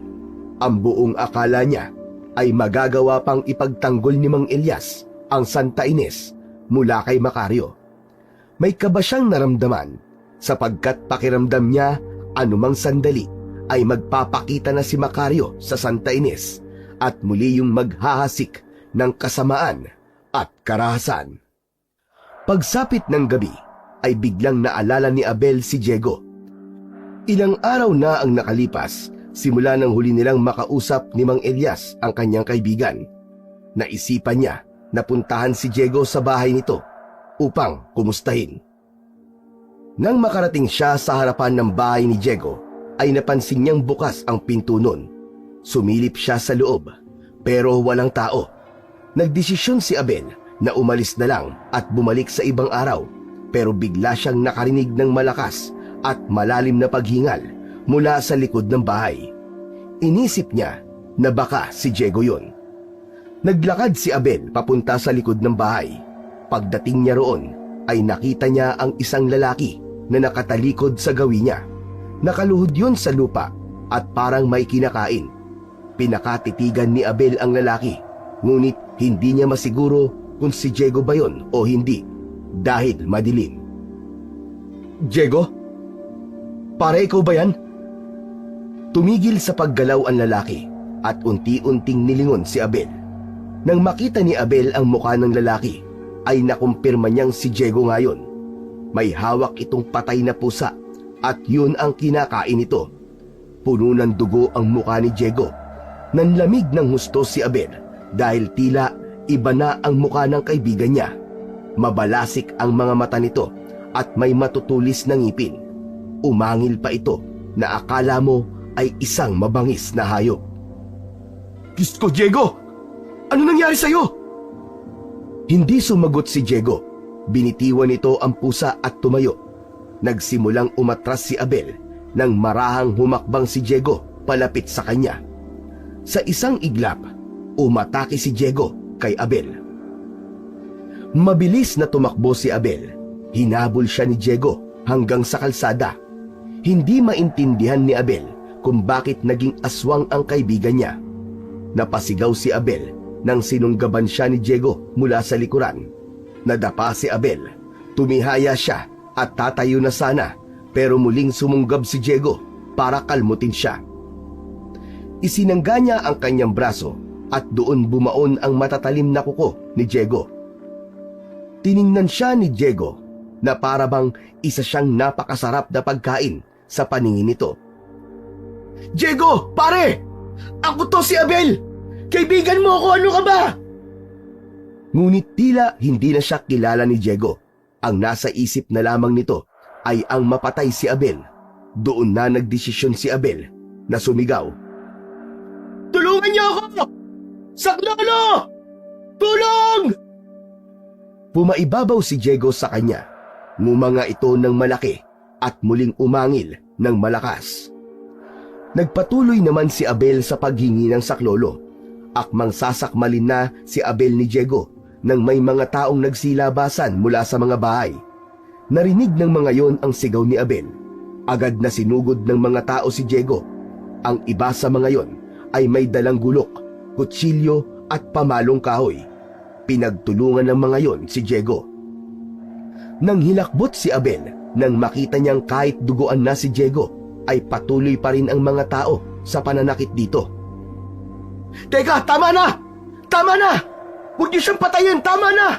Ang buong akala niya ay magagawa pang ipagtanggol ni Mang Elias ang Santa Ines mula kay Macario. May kaba siyang naramdaman sapagkat pakiramdam niya anumang sandali ay magpapakita na si Macario sa Santa Ines at muli yung maghahasik ng kasamaan at karahasan. Pagsapit ng gabi ay biglang naalala ni Abel si Diego. Ilang araw na ang nakalipas simula nang huli nilang makausap ni Mang Elias ang kanyang kaibigan. Naisipan niya na puntahan si Diego sa bahay nito upang kumustahin. Nang makarating siya sa harapan ng bahay ni Diego, ay napansin niyang bukas ang pinto nun. Sumilip siya sa loob, pero walang tao. Nagdesisyon si Abel na umalis na lang at bumalik sa ibang araw, pero bigla siyang nakarinig ng malakas at malalim na paghingal mula sa likod ng bahay. Inisip niya na baka si Diego yun. Naglakad si Abel papunta sa likod ng bahay. Pagdating niya roon, ay nakita niya ang isang lalaki na nakatalikod sa gawi niya. Nakaluhod yun sa lupa at parang may kinakain. Pinakatitigan ni Abel ang lalaki, Ngunit hindi niya masiguro kung si Diego ba yon o hindi dahil madilim. Diego? Pare, ikaw ba yan? Tumigil sa paggalaw ang lalaki at unti-unting nilingon si Abel. Nang makita ni Abel ang mukha ng lalaki, ay nakumpirma niyang si Diego ngayon. May hawak itong patay na pusa at yun ang kinakain ito. Puno ng dugo ang mukha ni Diego. Nanlamig ng husto si Abel dahil tila iba na ang mukha ng kaibigan niya. Mabalasik ang mga mata nito at may matutulis na ngipin. Umangil pa ito na akala mo ay isang mabangis na hayop. Diyos ko, Diego! Ano nangyari sa'yo? Hindi sumagot si Diego. Binitiwan nito ang pusa at tumayo. Nagsimulang umatras si Abel nang marahang humakbang si Diego palapit sa kanya. Sa isang iglap, umatake si Diego kay Abel. Mabilis na tumakbo si Abel. Hinabol siya ni Diego hanggang sa kalsada. Hindi maintindihan ni Abel kung bakit naging aswang ang kaibigan niya. Napasigaw si Abel nang sinunggaban siya ni Diego mula sa likuran. Nadapa si Abel. Tumihaya siya at tatayo na sana, pero muling sumunggab si Diego para kalmutin siya. Isinangga niya ang kanyang braso at doon bumaon ang matatalim na kuko ni Diego. Tiningnan siya ni Diego na parabang isa siyang napakasarap na pagkain sa paningin nito. Diego! Pare! Ako to si Abel! Kaibigan mo ako, ano ka ba? Ngunit tila hindi na siya kilala ni Diego. Ang nasa isip na lamang nito ay ang mapatay si Abel. Doon na nagdesisyon si Abel na sumigaw. Tulungan niyo ako! Saklolo! Tulong! Pumaibabaw si Diego sa kanya. Ngumanga ito ng malaki at muling umangil ng malakas. Nagpatuloy naman si Abel sa paghingi ng saklolo. Akmang sasakmalin na si Abel ni Diego nang may mga taong nagsilabasan mula sa mga bahay. Narinig ng mga yon ang sigaw ni Abel. Agad na sinugod ng mga tao si Diego. Ang iba sa mga yon ay may dalang gulok, kutsilyo at pamalong kahoy. Pinagtulungan ng mga yon si Diego. Nang hilakbot si Abel, nang makita niyang kahit duguan na si Diego, ay patuloy pa rin ang mga tao sa pananakit dito. Teka, tama na! Tama na! Huwag niyo siyang patayin, tama na!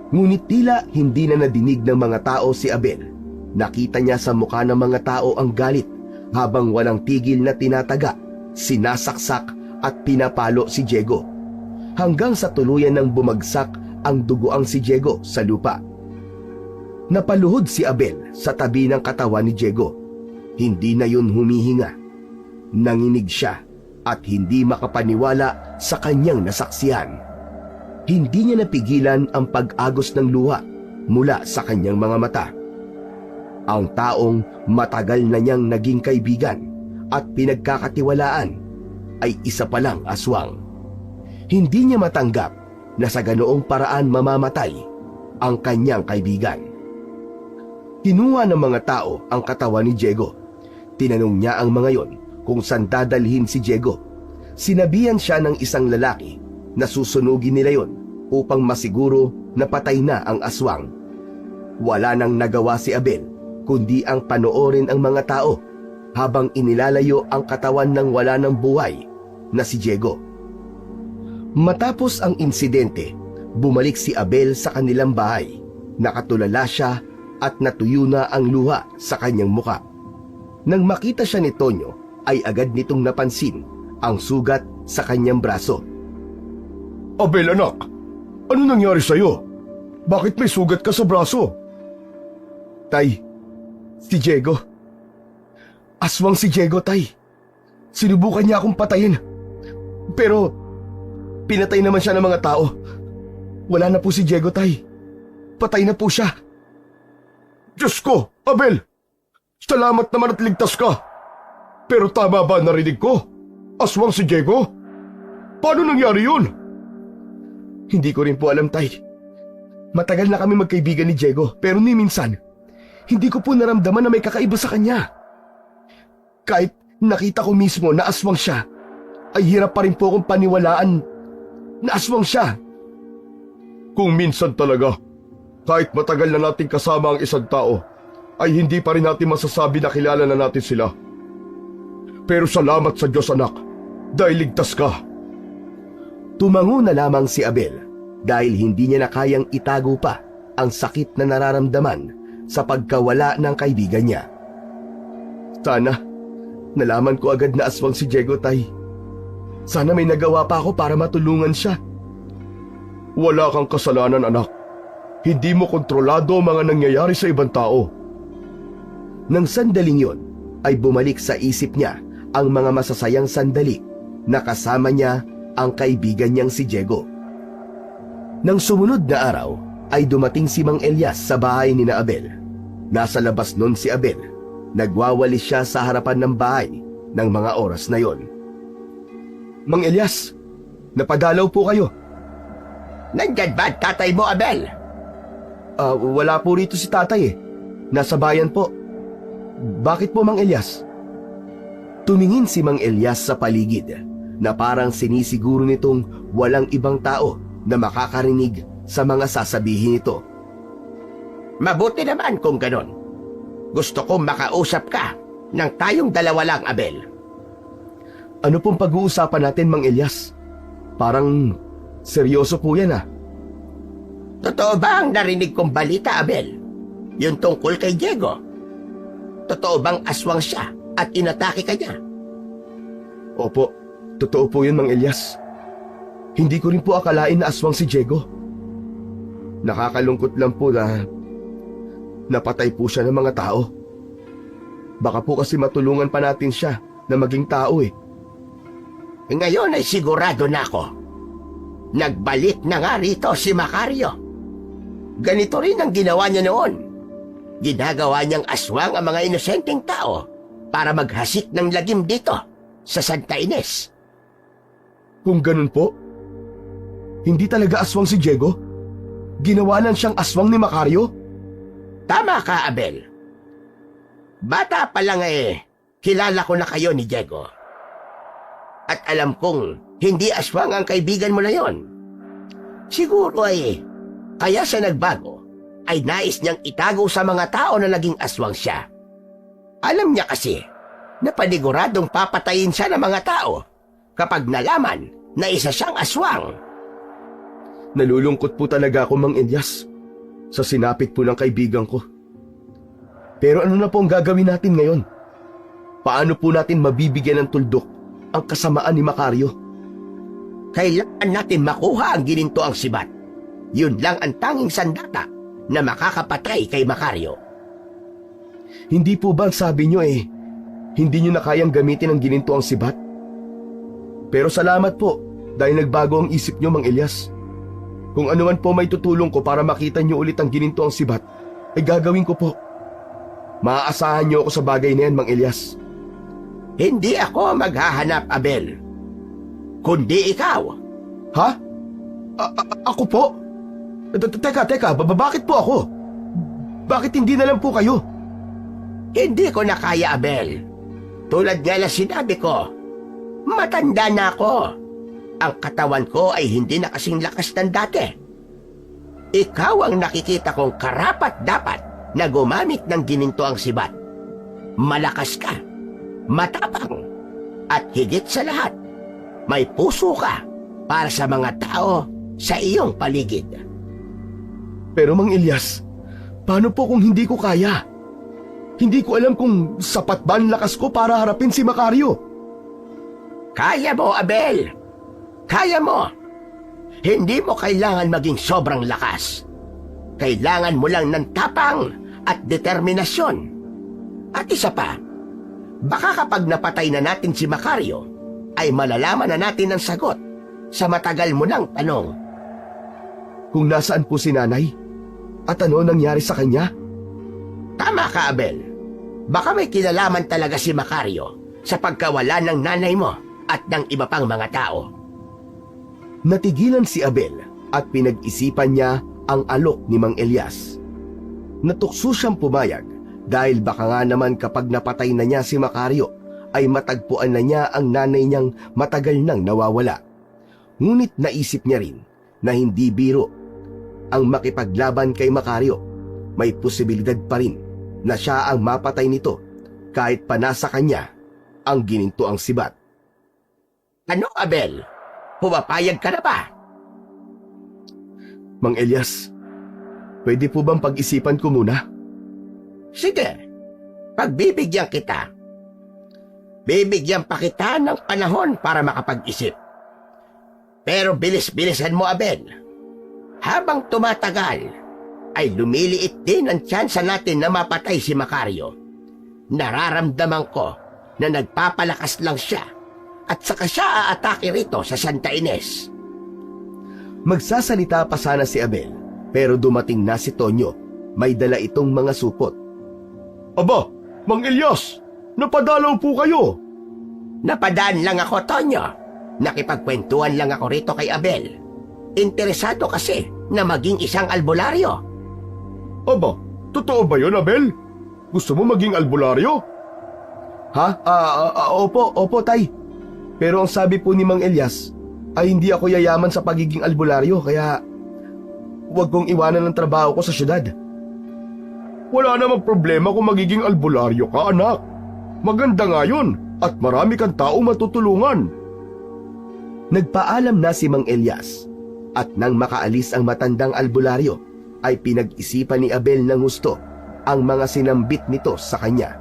Ngunit tila hindi na nadinig ng mga tao si Abel. Nakita niya sa mukha ng mga tao ang galit habang walang tigil na tinataga, sinasaksak at pinapalo si Diego. Hanggang sa tuluyan ng bumagsak ang dugoang si Diego sa lupa. Napaluhod si Abel sa tabi ng katawan ni Diego. Hindi na yun humihinga. Nanginig siya at hindi makapaniwala sa kanyang nasaksihan. Hindi niya napigilan ang pag-agos ng luha mula sa kanyang mga mata. Ang taong matagal na niyang naging kaibigan at pinagkakatiwalaan ay isa palang aswang. Hindi niya matanggap na sa ganoong paraan mamamatay ang kanyang kaibigan. Kinuha ng mga tao ang katawan ni Diego. Tinanong niya ang mga yon kung saan dadalhin si Diego. Sinabihan siya ng isang lalaki na susunugin nila yon upang masiguro na patay na ang aswang. Wala nang nagawa si Abel kundi ang panoorin ang mga tao habang inilalayo ang katawan ng wala ng buhay na si Diego. Matapos ang insidente, bumalik si Abel sa kanilang bahay. Nakatulala siya at natuyo na ang luha sa kanyang muka. Nang makita siya ni Tonyo, ay agad nitong napansin ang sugat sa kanyang braso. Abel, anak, ano nangyari sa'yo? Bakit may sugat ka sa braso? Tay, si Diego. Aswang si Diego, tay. Sinubukan niya akong patayin. Pero, pinatay naman siya ng mga tao. Wala na po si Diego, tay. Patay na po siya. Diyos ko, Abel! Salamat naman at ligtas ka. Pero tama ba narinig ko? Aswang si Diego? Paano nangyari yun? Hindi ko rin po alam, tay. Matagal na kami magkaibigan ni Diego, pero ni minsan, hindi ko po naramdaman na may kakaiba sa kanya. Kahit nakita ko mismo na aswang siya, ay hirap pa rin po akong paniwalaan na aswang siya. Kung minsan talaga, kahit matagal na nating kasama ang isang tao, ay hindi pa rin natin masasabi na kilala na natin sila. Pero salamat sa Diyos, anak, dahil ligtas ka. Tumango na lamang si Abel dahil hindi niya na kayang itago pa ang sakit na nararamdaman sa pagkawala ng kaibigan niya. Sana, nalaman ko agad na aswang si Diego, tay. Sana may nagawa pa ako para matulungan siya. Wala kang kasalanan, anak. Hindi mo kontrolado ang mga nangyayari sa ibang tao. Nang sandaling yon, ay bumalik sa isip niya ang mga masasayang sandali na kasama niya ang kaibigan niyang si Diego. Nang sumunod na araw, ay dumating si Mang Elias sa bahay ni na Abel. Nasa labas nun si Abel. Nagwawalis siya sa harapan ng bahay ng mga oras na yon. Mang Elias, napadalaw po kayo. Nandyan ba ang tatay mo, Abel? Wala po rito si tatay eh. Nasa bayan po. Bakit po, Mang Elias? Tumingin si Mang Elias sa paligid na parang sinisiguro nitong walang ibang tao na makakarinig sa mga sasabihin nito. Mabuti naman kung ganon. Gusto kong makausap ka nang tayong dalawa lang, Abel. Ano pong pag-uusapan natin, Mang Elias? Parang seryoso po yan ah. Totoo ba ang narinig kong balita, Abel? Yung tungkol kay Diego? Totoo bang aswang siya at inatake ka niya? Opo, totoo po yun, Mang Elias. Hindi ko rin po akalain na aswang si Diego. Nakakalungkot lang po na napatay po siya ng mga tao. Baka po kasi matulungan pa natin siya na maging tao eh. Ngayon ay sigurado na ako. Nagbalik na nga rito si Macario. Ganito rin ang ginawa niya noon. Ginagawa niyang aswang ang mga inosenteng tao para maghasik ng lagim dito sa Santa Ines. Kung ganun po, hindi talaga aswang si Diego? Ginawa lang siyang aswang ni Macario? Tama ka, Abel. Bata pa lang kilala ko na kayo ni Diego. At alam kong hindi aswang ang kaibigan mo na yon. Siguro kaya siya nagbago ay nais niyang itago sa mga tao na naging aswang siya. Alam niya kasi na paniguradong papatayin siya ng mga tao kapag nalaman na isa siyang aswang. Nalulungkot po talaga ako, Mang Elias, sa sinapit po ng kaibigan ko. Pero ano na po ang gagawin natin ngayon? Paano po natin mabibigyan ng tuldok ang kasamaan ni Macario? Kailangan natin makuha ang ginintoang sibat. Yun lang ang tanging sandata na makakapatay kay Macario. Hindi po ba sabi nyo hindi nyo na kayang gamitin ang ginintoang sibat? Pero salamat po dahil nagbago ang isip nyo, Mang Elias. Kung ano man po may tutulong ko para makita nyo ulit ang ginintoang sibat, ay gagawin ko po. Maaasahan nyo ako sa bagay na yan, Mang Elias. Hindi ako maghahanap, Abel. Kundi ikaw. Ha? Ako po? Teka, bakit po ako? Bakit hindi na lang po kayo? Hindi ko na kaya, Abel. Tulad nga lang sinabi ko, matanda na ako. Ang katawan ko ay hindi na kasing lakas ng dati. Ikaw ang nakikita kong karapat-dapat na gumamit ng ginintoang sibat. Malakas ka, matapang, at higit sa lahat, may puso ka para sa mga tao sa iyong paligid. Pero Mang Elias, paano po kung hindi ko kaya? Hindi ko alam kung sapat ba ang lakas ko para harapin si Macario. Kaya mo, Abel. Kaya mo. Hindi mo kailangan maging sobrang lakas. Kailangan mo lang ng tapang at determinasyon. At isa pa, baka kapag napatay na natin si Macario, ay malalaman na natin ang sagot sa matagal mo ng tanong. Kung nasaan po si nanay? At ano nangyari sa kanya? Tama ka, Abel. Baka may kinalaman talaga si Macario sa pagkawala ng nanay mo at ng iba pang mga tao. Natigilan si Abel at pinag-isipan niya ang alok ni Mang Elias. Natukso siyang pumayag dahil baka nga naman kapag napatay na niya si Macario ay matagpuan na niya ang nanay niyang matagal nang nawawala. Ngunit naisip niya rin na hindi biro ang makipaglaban kay Macario. May posibilidad pa rin na siya ang mapatay nito kahit pa nasa kanya ang ginintoang sibat. Ano, Abel? Pumapayag ka na ba? Mang Elias, pwede po bang pag-isipan ko muna? Sige, pagbibigyan kita. Bibigyan pa kita ng panahon para makapag-isip. Pero bilis-bilisan mo, Abel. Habang tumatagal, ay lumiliit din ang tsansa natin na mapatay si Macario. Nararamdaman ko na nagpapalakas lang siya at saka siya aatake rito sa Santa Ines. Magsasalita pa sana si Abel, pero dumating na si Tonyo. May dala itong mga supot. Aba, Mang Elias, napadalaw po kayo. Napadaan lang ako, Tonyo. Nakipagkwentuhan lang ako rito kay Abel. Interesado kasi na maging isang albularyo. Aba, totoo ba yun, Abel? Gusto mo maging albularyo? Ha? Opo, tay. Pero ang sabi po ni Mang Elias ay hindi ako yayaman sa pagiging albularyo, kaya huwag kong iwanan ng trabaho ko sa syudad. Wala namang problema kung magiging albularyo ka, anak. Maganda nga yun at marami kang tao matutulungan. Nagpaalam na si Mang Elias at nang makaalis ang matandang albularyo ay pinag-isipan ni Abel ng gusto ang mga sinambit nito sa kanya.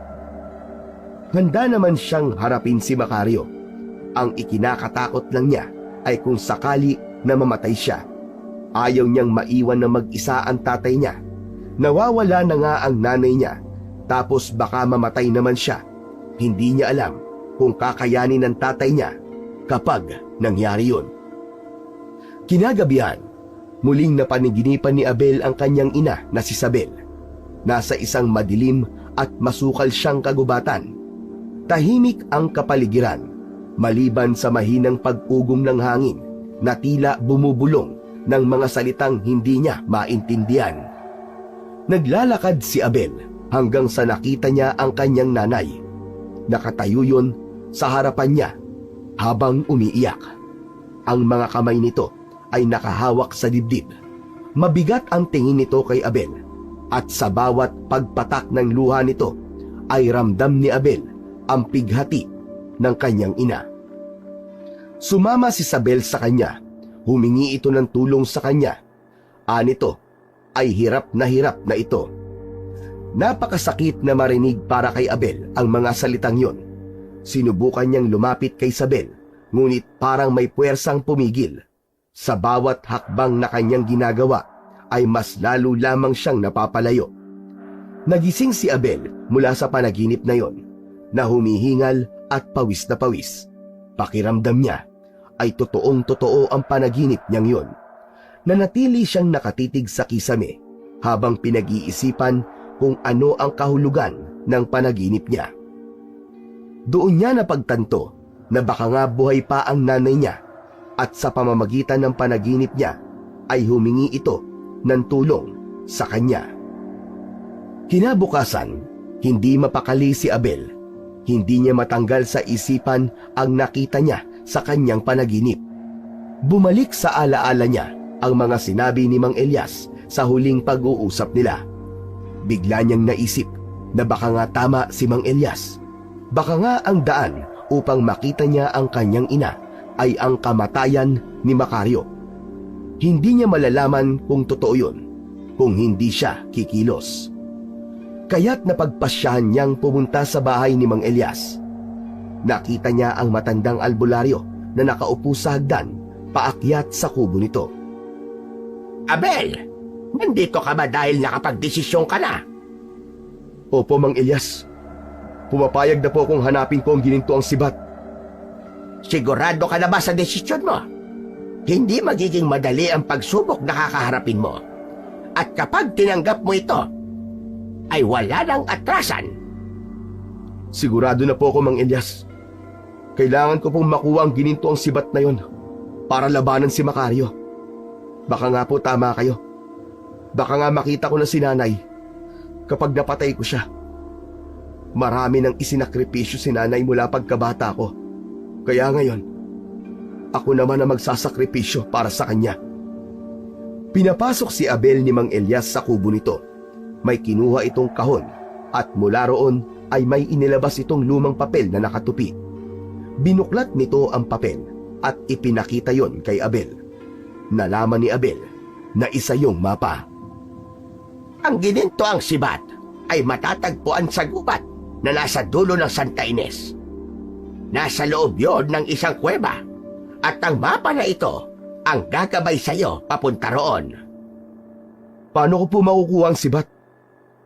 Handa naman siyang harapin si Macario. Ang ikinakatakot lang niya ay kung sakali na mamatay siya. Ayaw niyang maiwan na mag-isa ang tatay niya. Nawawala na nga ang nanay niya, tapos baka mamatay naman siya. Hindi niya alam kung kakayanin ng tatay niya kapag nangyari yun. Kinagabihan, muling napaniginipan ni Abel ang kanyang ina na si Sabel. Nasa isang madilim at masukal siyang kagubatan. Tahimik ang kapaligiran, maliban sa mahinang pag-ugong ng hangin na tila bumubulong ng mga salitang hindi niya maintindihan. Naglalakad si Abel hanggang sa nakita niya ang kanyang nanay. Nakatayo yun sa harapan niya habang umiiyak. Ang mga kamay nito ay nakahawak sa dibdib. Mabigat ang tingin nito kay Abel at sa bawat pagpatak ng luha nito ay ramdam ni Abel ang pighati ng kanyang ina. Sumama si Sabel sa kanya. Humingi ito ng tulong sa kanya. Anito ay hirap na ito. Napakasakit na marinig para kay Abel ang mga salitang yon. Sinubukan niyang lumapit kay Sabel, ngunit parang may puwersang pumigil. Sa bawat hakbang na kanyang ginagawa ay mas lalo lamang siyang napapalayo. Nagising si Abel mula sa panaginip na yon, na humihingal at pawis na pawis. Pakiramdam niya ay totoong-totoo ang panaginip niyang yon. Nanatili siyang nakatitig sa kisame habang pinag-iisipan kung ano ang kahulugan ng panaginip niya. Doon niya napagtanto na baka nga buhay pa ang nanay niya at sa pamamagitan ng panaginip niya ay humingi ito ng tulong sa kanya. Kinabukasan, hindi mapakali si Abel. Hindi niya matanggal sa isipan ang nakita niya sa kanyang panaginip. Bumalik sa alaala niya ang mga sinabi ni Mang Elias sa huling pag-uusap nila. Bigla niyang naisip na baka nga tama si Mang Elias. Baka nga ang daan upang makita niya ang kanyang ina ay ang kamatayan ni Macario. Hindi niya malalaman kung totoo yun, kung hindi siya kikilos. Kaya't napagpasyahan niyang pumunta sa bahay ni Mang Elias. Nakita niya ang matandang albularyo na nakaupo sa hagdan, paakyat sa kubo nito. Abel, nandito ka ba dahil nakapagdesisyon ka na? Opo, Mang Elias. Pumapayag na po kung hanapin ko ang ginintoang sibat. Sigurado ka na ba sa desisyon mo? Hindi magiging madali ang pagsubok na kakaharapin mo. At kapag tinanggap mo ito, ay wala nang atrasan. Sigurado na po ako, Mang Elias. Kailangan ko pong makuha ang ginintoang sibat na yon para labanan si Macario. Baka nga po tama kayo. Baka nga makita ko na si nanay kapag napatay ko siya. Marami nang isinakripisyo si nanay mula pagkabata ko. Kaya ngayon, ako naman ang magsasakripisyo para sa kanya. Pinapasok si Abel ni Mang Elias sa kubo nito. May kinuha itong kahon at mula roon ay may inilabas itong lumang papel na nakatupi. Binuklat nito ang papel at ipinakita yon kay Abel. Nalaman ni Abel na isa yung mapa. Ang ginintoang sibat ay matatagpuan sa gubat na nasa dulo ng Santa Ines. Nasa loob yon ng isang kuweba at ang mapa na ito ang gagabay sa iyo papunta roon. Paano ko po makukuha ang sibat?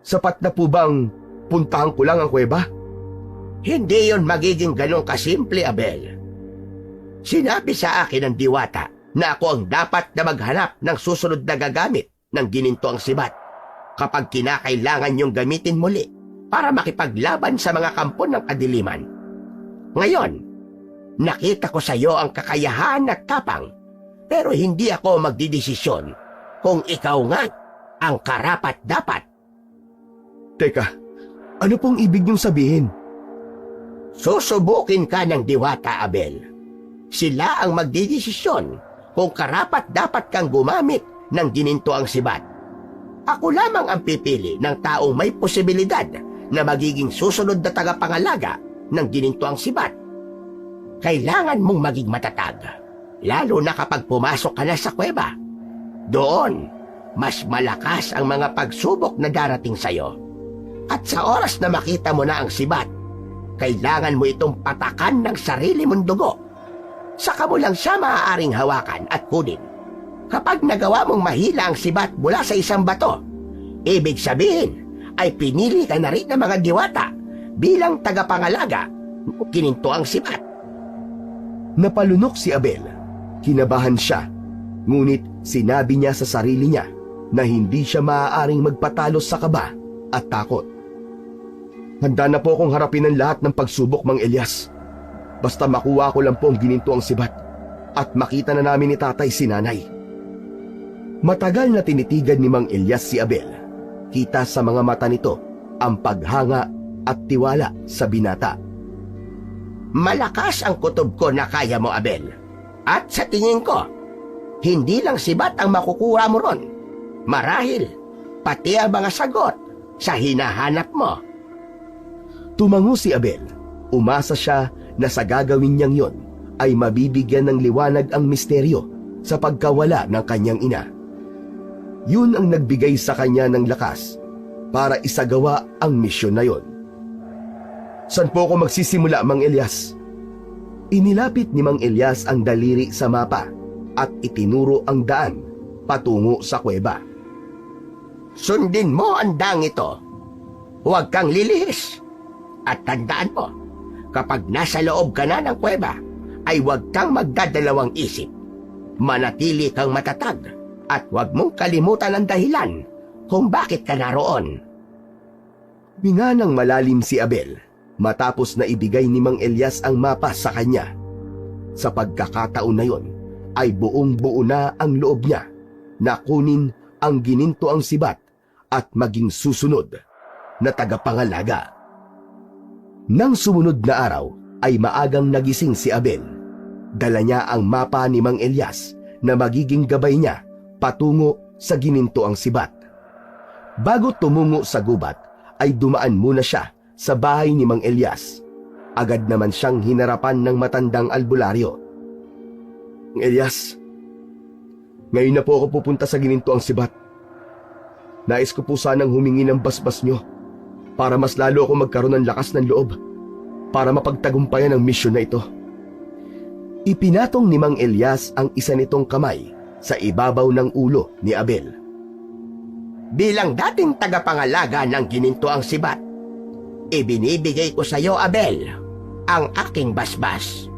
Sapat na po bang puntahan ko lang ang kuweba? Hindi yon magiging ganong kasimple, Abel. Sinabi sa akin ng diwata na ako ang dapat na maghanap ng susunod na gagamit ng ginintoang sibat kapag kinakailangan niyong gamitin muli para makipaglaban sa mga kampo ng kadiliman. Ngayon, nakita ko sa iyo ang kakayahan at tapang, pero hindi ako magdidesisyon kung ikaw nga ang karapat-dapat. Teka, ano pong ibig niyong sabihin? Susubukin ka ng diwata, Abel. Sila ang magdidesisyon kung karapat-dapat kang gumamit ng ginintoang sibat. Ako lamang ang pipili ng taong may posibilidad na magiging susunod na tagapangalaga ng ginintoang sibat. Kailangan mong maging matatag, lalo na kapag pumasok ka na sa kuweba. Doon, mas malakas ang mga pagsubok na darating sa'yo. At sa oras na makita mo na ang sibat, kailangan mo itong patakan ng sarili mong dugo. Saka mo lang siya maaaring hawakan at kunin. Kapag nagawa mong mahila ang sibat mula sa isang bato, ibig sabihin ay pinili ka na rin ng mga diwata bilang tagapangalaga ng ginintoang sibat. Napalunok si Abel. Kinabahan siya. Ngunit sinabi niya sa sarili niya na hindi siya maaaring magpatalo sa kaba at takot. Handa na po akong harapin ang lahat ng pagsubok, Mang Elias. Basta makuha ko lang po ang ginintoang sibat at makita na namin ni tatay si nanay. Matagal na tinitigan ni Mang Elias si Abel. Kita sa mga mata nito ang paghanga at tiwala sa binata. Malakas ang kutob ko na kaya mo, Abel. At sa tingin ko, hindi lang sibat ang makukuha mo ron. Marahil, pati ang mga sagot sa hinahanap mo. Tumango si Abel. Umasa siya na sa gagawin niyang yon ay mabibigyan ng liwanag ang misteryo sa pagkawala ng kanyang ina. Yun ang nagbigay sa kanya ng lakas para isagawa ang misyon na yon. Saan po ako magsisimula, Mang Elias? Inilapit ni Mang Elias ang daliri sa mapa at itinuro ang daan patungo sa kuweba. Sundin mo ang daang ito. Huwag kang lilihis. At tandaan mo, kapag nasa loob ka na ng kuweba, ay huwag kang magdadalawang isip. Manatili kang matatag at huwag mong kalimutan ang dahilan kung bakit ka naroon. Hinga ng malalim si Abel matapos na ibigay ni Mang Elias ang mapa sa kanya. Sa pagkakataon na yon, ay buong-buo na ang loob niya na kunin ang ginintoang sibat at maging susunod na tagapangalaga. Nang sumunod na araw ay maagang nagising si Abel. Dala niya ang mapa ni Mang Elias na magiging gabay niya patungo sa ginintoang sibat. Bago tumungo sa gubat ay dumaan muna siya sa bahay ni Mang Elias. Agad naman siyang hinarapan ng matandang albularyo. Mang Elias, ngayon na po ako pupunta sa ginintoang sibat. Nais ko po sanang humingi ng basbas niyo para mas lalo ako magkaroon ng lakas ng loob para mapagtagumpayan ang misyon na ito. Ipinatong ni Mang Elias ang isa nitong kamay sa ibabaw ng ulo ni Abel. Bilang dating tagapangalaga ng ginintoang sibat, ibinibigay ko sa iyo, Abel, ang aking basbas.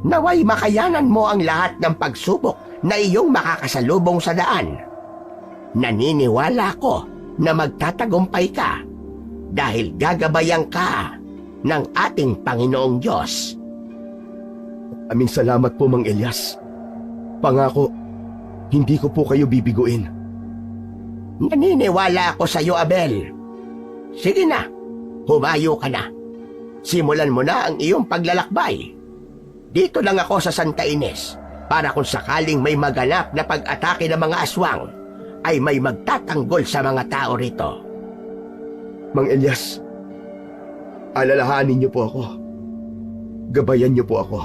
Naway makayanan mo ang lahat ng pagsubok na iyong makakasalubong sa daan. Naniniwala ko na magtatagumpay ka dahil gagabayan ka ng ating Panginoong Diyos. Aming salamat po, Mang Elias. Pangako, hindi ko po kayo bibiguin. Naniniwala ako sa iyo, Abel. Sige na, humayo ka na. Simulan mo na ang iyong paglalakbay. Dito lang ako sa Santa Ines para kung sakaling may maganap na pag-atake ng mga aswang, ay may magtatanggol sa mga tao rito. Mang Elias, alalahanin niyo po ako. Gabayan niyo po ako.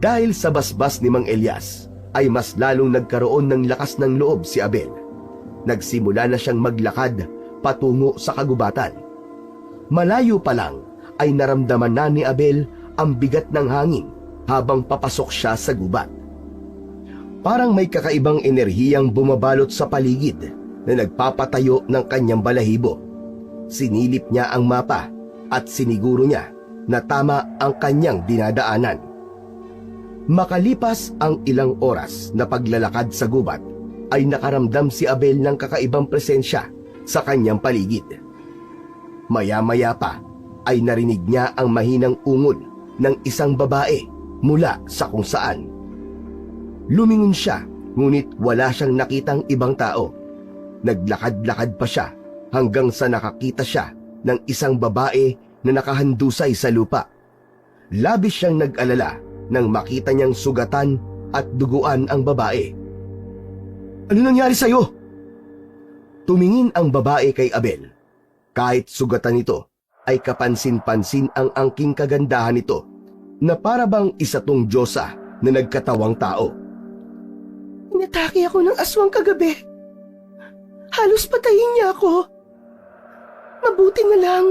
Dahil sa basbas ni Mang Elias, ay mas lalong nagkaroon ng lakas ng loob si Abel. Nagsimula na siyang maglakad patungo sa kagubatan. Malayo pa lang ay naramdaman na ni Abel ang bigat ng hangin habang papasok siya sa gubat. Parang may kakaibang enerhiyang bumabalot sa paligid na nagpapatayo ng kanyang balahibo. Sinilip niya ang mapa at siniguro niya na tama ang kanyang dinadaanan. Makalipas ang ilang oras na paglalakad sa gubat, ay nakaramdam si Abel ng kakaibang presensya sa kanyang paligid. Maya-maya pa ay narinig niya ang mahinang ungol ng isang babae mula sa kung saan. Lumingon siya, ngunit wala siyang nakitang ibang tao. Naglakad-lakad pa siya hanggang sa nakakita siya ng isang babae na nakahandusay sa lupa. Labis siyang nag-alala nang makita niyang sugatan at duguan ang babae. Ano nangyari sa'yo? Tumingin ang babae kay Abel. Kahit sugatan nito, ay kapansin-pansin ang angking kagandahan nito na para bang isa tong diyosa na nagkatawang tao. Inatake ako ng aswang kagabi. Halos patayin niya ako. Mabuti na lang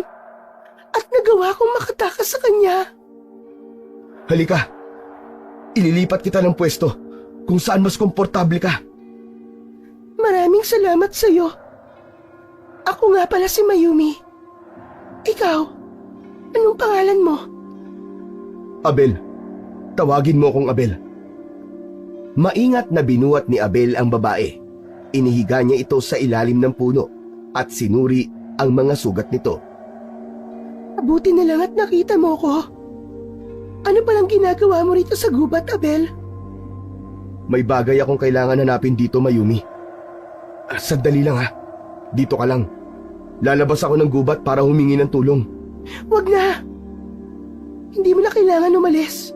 at nagawa kong makatakas sa kanya. Halika, ililipat kita ng pwesto kung saan mas komportable ka. Maraming salamat sa iyo. Ako nga pala si Mayumi. Ikaw, anong pangalan mo? Abel, tawagin mo akong Abel. Maingat na binuhat ni Abel ang babae. Inihiga niya ito sa ilalim ng puno at sinuri ang mga sugat nito. Mabuti na lang at nakita mo ko. Ano palang ginagawa mo rito sa gubat, Abel? May bagay akong kailangan hanapin dito, Mayumi. Sandali lang ha. Dito ka lang. Lalabas ako ng gubat para humingi ng tulong. Wag na. Hindi mo na kailangan umalis.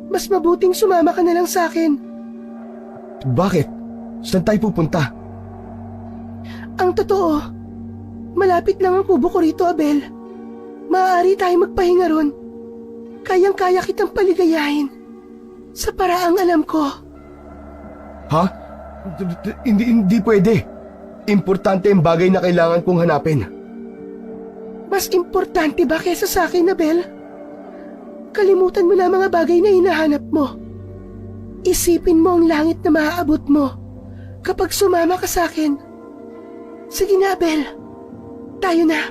Mas mabuting sumama ka na lang sa akin. Bakit? Saan tayo pupunta? Ang totoo, malapit lang ang kubo ko rito, Abel. Maaari tayo magpahinga ron. Kayang-kaya kitang paligayahin sa paraang alam ko. Ha? Hindi pwede. Importante ang bagay na kailangan kong hanapin. Mas importante ba kesa sa akin, Abel? Kalimutan mo na mga bagay na hinahanap mo. Isipin mo ang langit na maaabot mo kapag sumama ka sa akin. Sige na, Abel. Tayo na.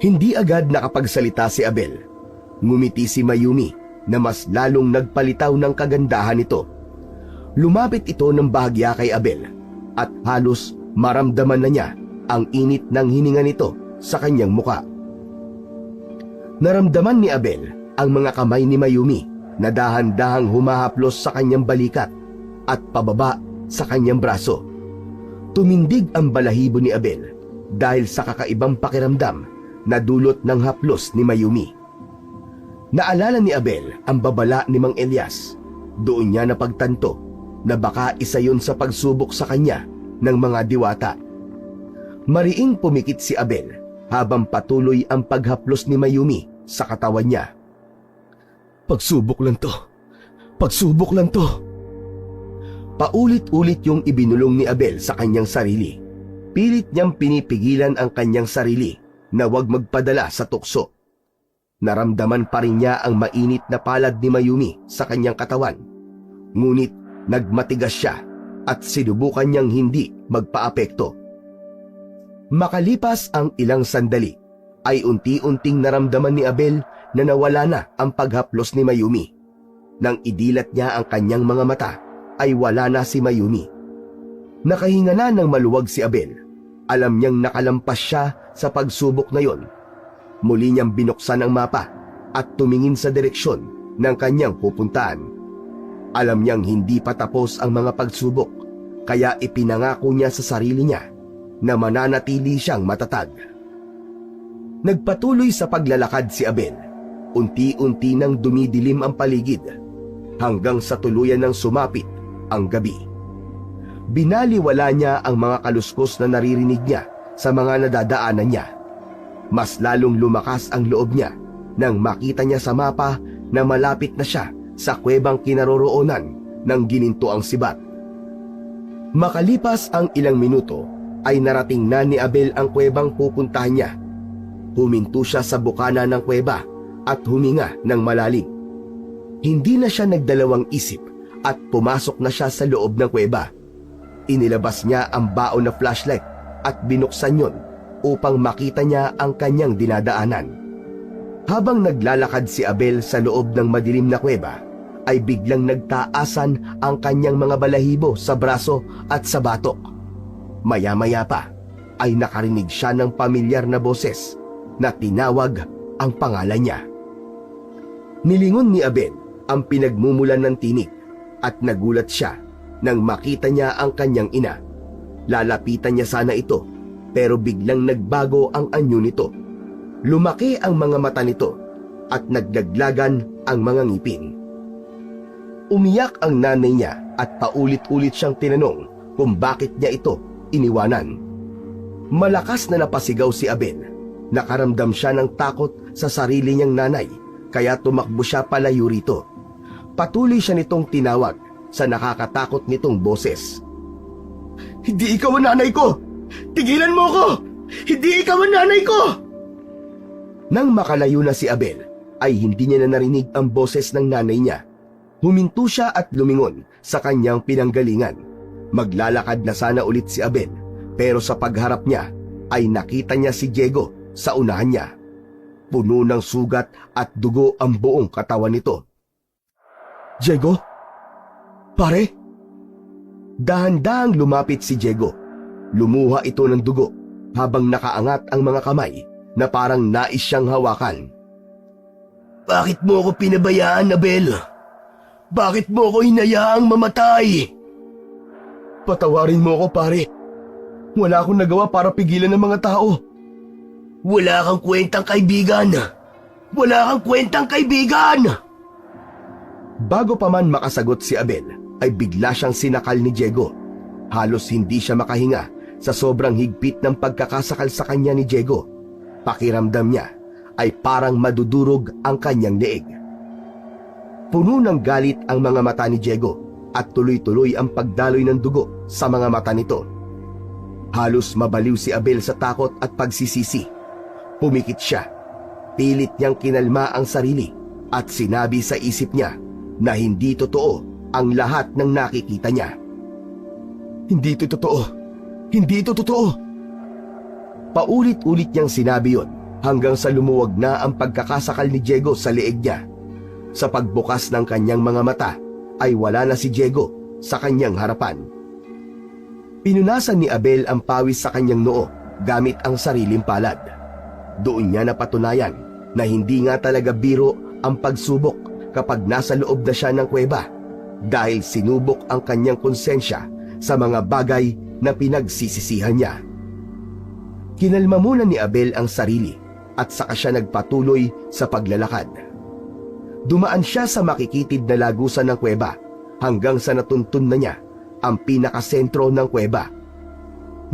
Hindi agad nakapagsalita si Abel. Ngumiti si Mayumi na mas lalong nagpalitaw ng kagandahan nito. Lumapit ito ng bahagya kay Abel at halos maramdaman na niya ang init ng hininga nito sa kanyang muka. Naramdaman ni Abel ang mga kamay ni Mayumi na dahan-dahang humahaplos sa kanyang balikat at pababa sa kanyang braso. Tumindig ang balahibo ni Abel dahil sa kakaibang pakiramdam na dulot ng haplos ni Mayumi. Naalala ni Abel ang babala ni Mang Elias. Doon niya napagtanto na baka isa yun sa pagsubok sa kanya ng mga diwata. Mariing pumikit si Abel habang patuloy ang paghaplos ni Mayumi sa katawan niya. Pagsubok lang to. Pagsubok lang to. Paulit-ulit yung ibinulong ni Abel sa kanyang sarili. Pilit niyang pinipigilan ang kanyang sarili na huwag magpadala sa tukso. Naramdaman pa rin niya ang mainit na palad ni Mayumi sa kanyang katawan. Ngunit nagmatigas siya at sinubukan niyang hindi magpaapekto. Makalipas ang ilang sandali, ay unti-unting naramdaman ni Abel na nawala na ang paghaplos ni Mayumi. Nang idilat niya ang kanyang mga mata, ay wala na si Mayumi. Nakahinga na ng maluwag si Abel. Alam niyang nakalampas siya sa pagsubok na yon. Muli niyang binuksan ang mapa at tumingin sa direksyon ng kanyang pupuntahan. Alam niyang hindi pa tapos ang mga pagsubok, kaya ipinangako niya sa sarili niya na mananatili siyang matatag. Nagpatuloy sa paglalakad si Abel. unti-unti nang dumidilim ang paligid hanggang sa tuluyan ng sumapit ang gabi. Binaliwala niya ang mga kaluskos na naririnig niya sa mga nadadaanan niya. Mas lalong lumakas ang loob niya nang makita niya sa mapa na malapit na siya sa kuwebang kinaroroonan ng ginintuang sibat. Makalipas ang ilang minuto ay narating na ni Abel ang kuwebang pupuntahan niya. Huminto siya sa bukana ng kuweba at huminga ng malalim. Hindi na siya nagdalawang isip at pumasok na siya sa loob ng kuweba. Inilabas niya ang baon na flashlight at binuksan yon upang makita niya ang kanyang dinadaanan. Habang naglalakad si Abel sa loob ng madilim na kuweba, ay biglang nagtaasan ang kanyang mga balahibo sa braso at sa batok. Maya-maya pa ay nakarinig siya ng pamilyar na boses na tinawag ang pangalan niya. Nilingon ni Abel ang pinagmumulan ng tinig at nagulat siya nang makita niya ang kanyang ina. Lalapitan niya sana ito pero biglang nagbago ang anyo nito. Lumaki ang mga mata nito at naglaglagan ang mga ngipin. Umiyak ang nanay niya at paulit-ulit siyang tinanong kung bakit niya ito iniwanan. Malakas na napasigaw si Abel. Nakaramdam siya ng takot sa sarili niyang nanay kaya tumakbo siya palayo rito. Patuloy siya nitong tinawag sa nakakatakot nitong boses. Hindi ikaw ang nanay ko! Tigilan mo ko! Hindi ikaw ang nanay ko! Nang makalayo na si Abel, ay hindi niya na narinig ang boses ng nanay niya. Huminto siya at lumingon sa kanyang pinanggalingan. Maglalakad na sana ulit si Abel, pero sa pagharap niya ay nakita niya si Diego sa unahan niya. Puno ng sugat at dugo ang buong katawan nito. Diego? Pare? Dahan-dahang lumapit si Diego. Lumuha ito ng dugo habang nakaangat ang mga kamay na parang nais siyang hawakan. Bakit mo ako pinabayaan, Abel? Bakit mo ako hinayaang mamatay? Patawarin mo ako, pare. Wala akong nagawa para pigilan ng mga tao. Wala kang kwentang kaibigan. Wala kang kwentang kaibigan! Bago pa man makasagot si Abel, ay bigla siyang sinakal ni Diego. Halos hindi siya makahinga sa sobrang higpit ng pagkakasakal sa kanya ni Diego. Pakiramdam niya ay parang madudurog ang kanyang leeg. Puno ng galit ang mga mata ni Diego at tuloy-tuloy ang pagdaloy ng dugo sa mga mata nito. Halos mabaliw si Abel sa takot at pagsisisi. Pumikit siya. Pilit niyang kinalma ang sarili at sinabi sa isip niya na hindi totoo ang lahat ng nakikita niya. Hindi ito totoo. Hindi ito totoo. Paulit-ulit niyang sinabi yon hanggang sa lumuwag na ang pagkakasakal ni Diego sa leeg niya. Sa pagbukas ng kanyang mga mata ay wala na si Diego sa kanyang harapan. Pinunasan ni Abel ang pawis sa kanyang noo gamit ang sariling palad. Doon niya napatunayan na hindi nga talaga biro ang pagsubok kapag nasa loob na siya ng kuweba dahil sinubok ang kanyang konsensya sa mga bagay na pinagsisisihan niya. Kinalma muna ni Abel ang sarili at saka siya nagpatuloy sa paglalakad. Dumaan siya sa makikitid na lagusan ng kuweba hanggang sa natuntun na niya ang pinakasentro ng kuweba.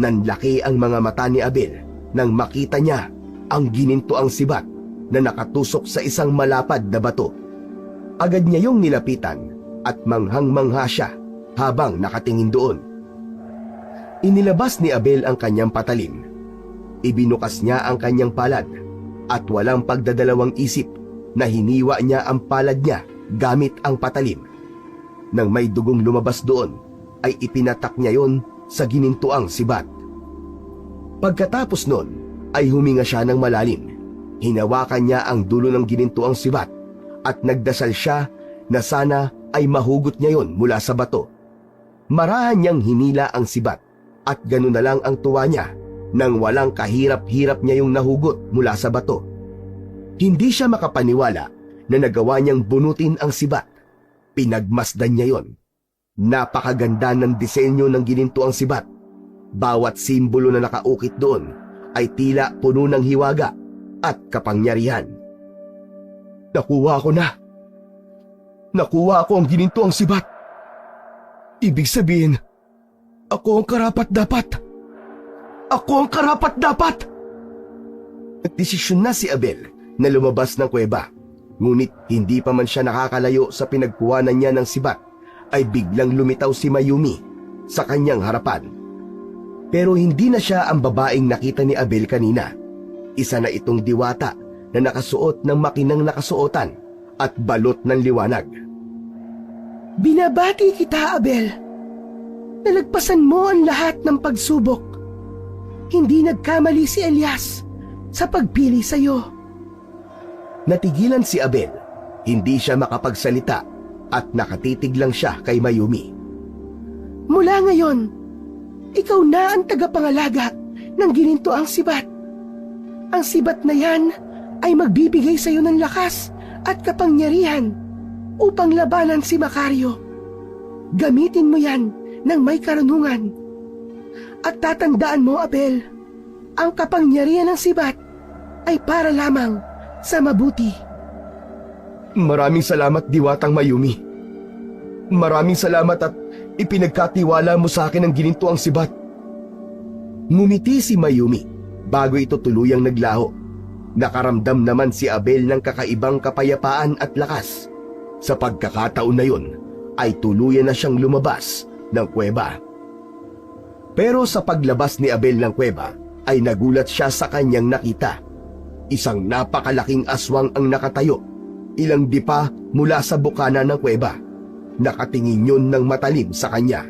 Nanlaki ang mga mata ni Abel nang makita niya ang ginintuang sibat na nakatusok sa isang malapad na bato. Agad niya yung nilapitan at manghang-mangha siya habang nakatingin doon. Inilabas ni Abel ang kanyang patalim. Ibinukas niya ang kanyang palad at walang pagdadalawang isip na hiniwa niya ang palad niya gamit ang patalim. Nang may dugong lumabas doon, ay ipinatak niya yon sa ginintuang sibat. Pagkatapos nun, ay huminga siya ng malalim. Hinawakan niya ang dulo ng ginintuang sibat at nagdasal siya na sana ay mahugot niya yon mula sa bato. Marahan niyang hinila ang sibat at ganoon na lang ang tuwa niya nang walang kahirap-hirap niya yung nahugot mula sa bato. Hindi siya makapaniwala na nagawa niyang bunutin ang sibat. Pinagmasdan niya yon. Napakaganda ng disenyo ng ginintuang sibat. Bawat simbolo na nakaukit doon ay tila puno ng hiwaga at kapangyarihan. Nakuha ko na. Nakuha ko ang ginintuang sibat. Ibig sabihin, ako ang karapat-dapat. Ako ang karapat-dapat! Nagdesisyon na si Abel na lumabas ng kuweba. Ngunit hindi pa man siya nakakalayo sa pinagkuhanan niya ng sibat, ay biglang lumitaw si Mayumi sa kanyang harapan. Pero hindi na siya ang babaeng nakita ni Abel kanina. Isa na itong diwata na nakasuot ng makinang nakasuotan at balot ng liwanag. Binabati kita, Abel. Nalagpasan mo ang lahat ng pagsubok. Hindi nagkamali si Elias sa pagpili sa iyo. Natigilan si Abel. Hindi siya makapagsalita at nakatitig lang siya kay Mayumi. Mula ngayon, ikaw na ang tagapangalaga ng ginintoang sibat. Ang sibat na yan ay magbibigay sa iyo ng lakas at kapangyarihan upang labanan si Macario. Gamitin mo yan ng may karunungan. At tatandaan mo, Abel, ang kapangyarihan ng sibat ay para lamang sa mabuti. Maraming salamat, Diwatang Mayumi. Maraming salamat at ipinagkatiwala mo sa akin ang ginintuang sibat. Ngumiti si Mayumi bago ito tuluyang naglaho. Nakaramdam naman si Abel ng kakaibang kapayapaan at lakas. Sa pagkakataon na yun, ay tuluyan na siyang lumabas ng kuweba. Pero sa paglabas ni Abel ng kuweba, ay nagulat siya sa kanyang nakita. Isang napakalaking aswang ang nakatayo, ilang dipa mula sa bukana ng kuweba. Nakatingin yun ng matalim sa kanya.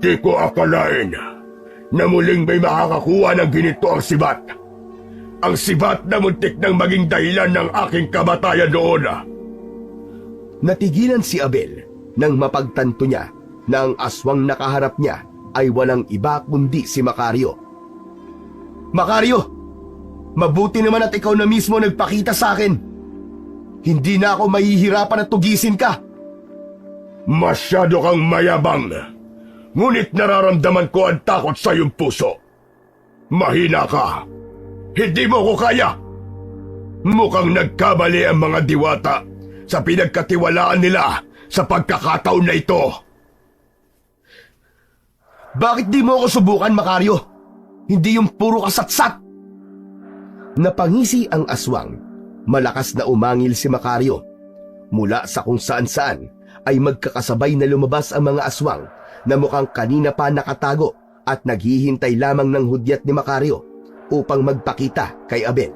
Di ko akalain na muling may makakakuha ng ginito ang sibat. Ang sibat na muntik nang maging dahilan ng aking kamatayan noon. Natigilan si Abel nang mapagtanto niya na ang aswang nakaharap niya ay walang iba kundi si Macario. Macario! Mabuti naman at ikaw na mismo nagpakita sa akin. Hindi na ako mahihirapan at tugisin ka. Masyado kang mayabang. Ngunit nararamdaman ko ang takot sa iyong puso. Mahina ka. Hindi mo ko kaya. Mukhang nagkamali ang mga diwata sa pinagkatiwalaan nila sa pagkakataon na ito. Bakit di mo ako subukan, Macario? Hindi yung puro kasatsat. Napangisi ang aswang. Malakas na umangil si Macario. Mula sa kung saan-saan ay magkakasabay na lumabas ang mga aswang na mukhang kanina pa nakatago at naghihintay lamang ng hudyat ni Macario upang magpakita kay Abel.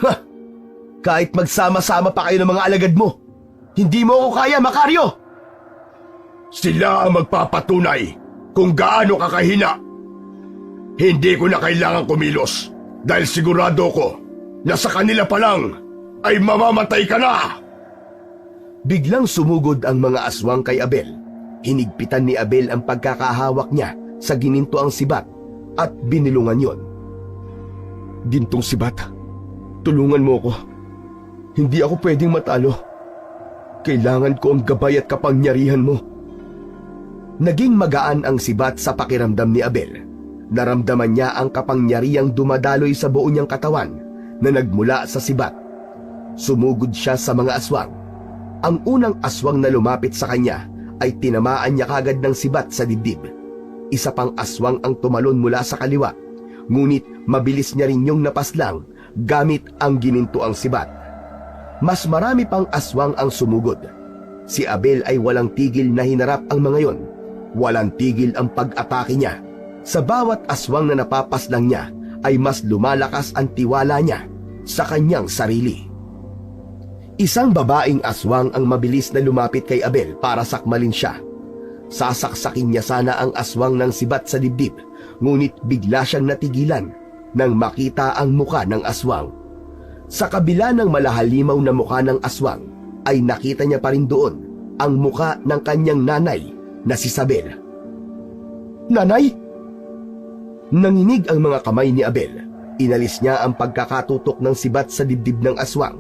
Ha! Kahit magsama-sama pa kayo ng mga alagad mo, hindi mo ako kaya, Macario! Sila ang magpapatunay kung gaano kakahina. Hindi ko na kailangan kumilos dahil sigurado ko na sa kanila pa lang ay mamamatay ka na! Biglang sumugod ang mga aswang kay Abel. Hinigpitan ni Abel ang pagkakahawak niya sa ginintoang sibat at binilungan yon. Gintong sibat, tulungan mo ko. Hindi ako pwedeng matalo. Kailangan ko ang gabay at kapangyarihan mo. Naging magaan ang sibat sa pakiramdam ni Abel. Naramdaman niya ang kapangyarihang dumadaloy sa buo niyang katawan na nagmula sa sibat. Sumugod siya sa mga aswang. Ang unang aswang na lumapit sa kanya ay tinamaan niya kagad ng sibat sa dibdib. Isa pang aswang ang tumalon mula sa kaliwa, ngunit mabilis niya rin yung napaslang gamit ang ginintoang sibat. Mas marami pang aswang ang sumugod. Si Abel ay walang tigil na hinarap ang mga yon. Walang tigil ang pag-atake niya. Sa bawat aswang na napapaslang niya ay mas lumalakas ang tiwala niya sa kanyang sarili. Isang babaeng aswang ang mabilis na lumapit kay Abel para sakmalin siya. Sasaksakin niya sana ang aswang ng sibat sa dibdib, ngunit bigla siyang natigilan nang makita ang muka ng aswang. Sa kabila ng malahalimaw na muka ng aswang, ay nakita niya pa rin doon ang muka ng kanyang nanay na si Sabel. Nanay! Nanginig ang mga kamay ni Abel. Inalis niya ang pagkakatutok ng sibat sa dibdib ng aswang.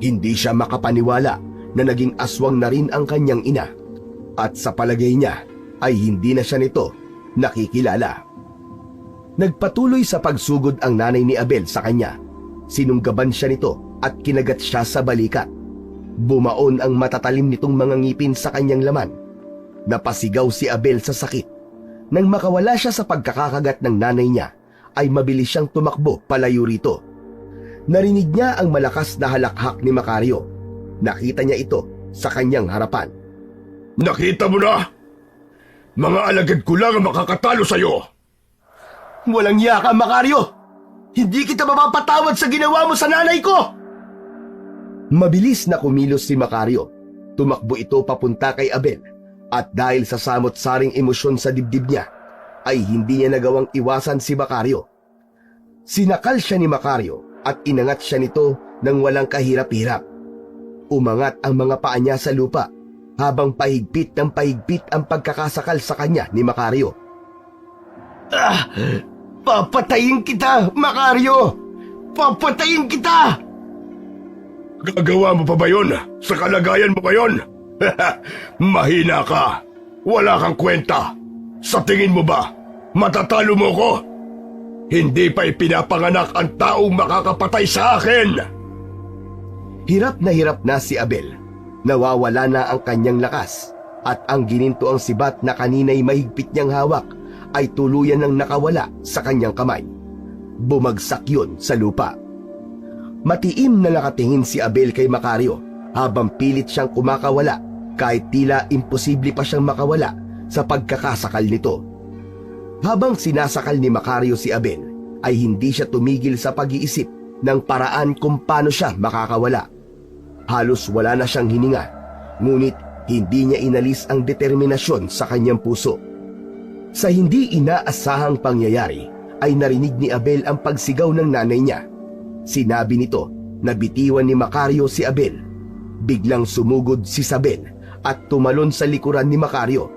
Hindi siya makapaniwala na naging aswang na rin ang kanyang ina. At sa palagay niya ay hindi na siya nito nakikilala. Nagpatuloy sa pagsugod ang nanay ni Abel sa kanya. Sinunggaban siya nito at kinagat siya sa balikat. Bumaon ang matatalim nitong mga ngipin sa kanyang laman. Napasigaw si Abel sa sakit. Nang makawala siya sa pagkakakagat ng nanay niya, ay mabilis siyang tumakbo palayo rito. Narinig niya ang malakas na halakhak ni Macario. Nakita niya ito sa kanyang harapan. Nakita mo na? Mga alagad ko lang ang makakatalo sa'yo. Walang iya ka, Macario! Hindi kita mapapatawad sa ginawa mo sa nanay ko! Mabilis na kumilos si Macario. Tumakbo ito papunta kay Abel. At dahil sa samot-saring emosyon sa dibdib niya, ay hindi niya nagawang iwasan si Macario. Sinakal siya ni Macario at inangat siya nito nang walang kahirap-hirap. Umangat ang mga paa niya sa lupa habang pahigpit ng pahigpit ang pagkakasakal sa kanya ni Macario. Papatayin kita, Macario! Papatayin kita! Gagawa mo pa ba yun? Sa kalagayan mo ngayon? Mahina ka. Wala kang kwenta. Sa tingin mo ba, matatalo mo ko? Hindi pa ipinapanganak ang taong makakapatay sa akin. Hirap na si Abel. Nawawala na ang kanyang lakas at ang gininto ang sibat na kanina'y mahigpit niyang hawak ay tuluyan ng nakawala sa kanyang kamay. Bumagsak yun sa lupa. Matiim na nakatingin si Abel kay Macario habang pilit siyang kumakawala kahit tila imposible pa siyang makawala sa pagkakasakal nito. Habang sinasakal ni Macario si Abel, ay hindi siya tumigil sa pag-iisip ng paraan kung paano siya makakawala. Halos wala na siyang hininga, ngunit hindi niya inalis ang determinasyon sa kanyang puso. Sa hindi inaasahang pangyayari, ay narinig ni Abel ang pagsigaw ng nanay niya. Sinabi nito na bitiwan ni Macario si Abel. Biglang sumugod si Sabel at tumalon sa likuran ni Macario.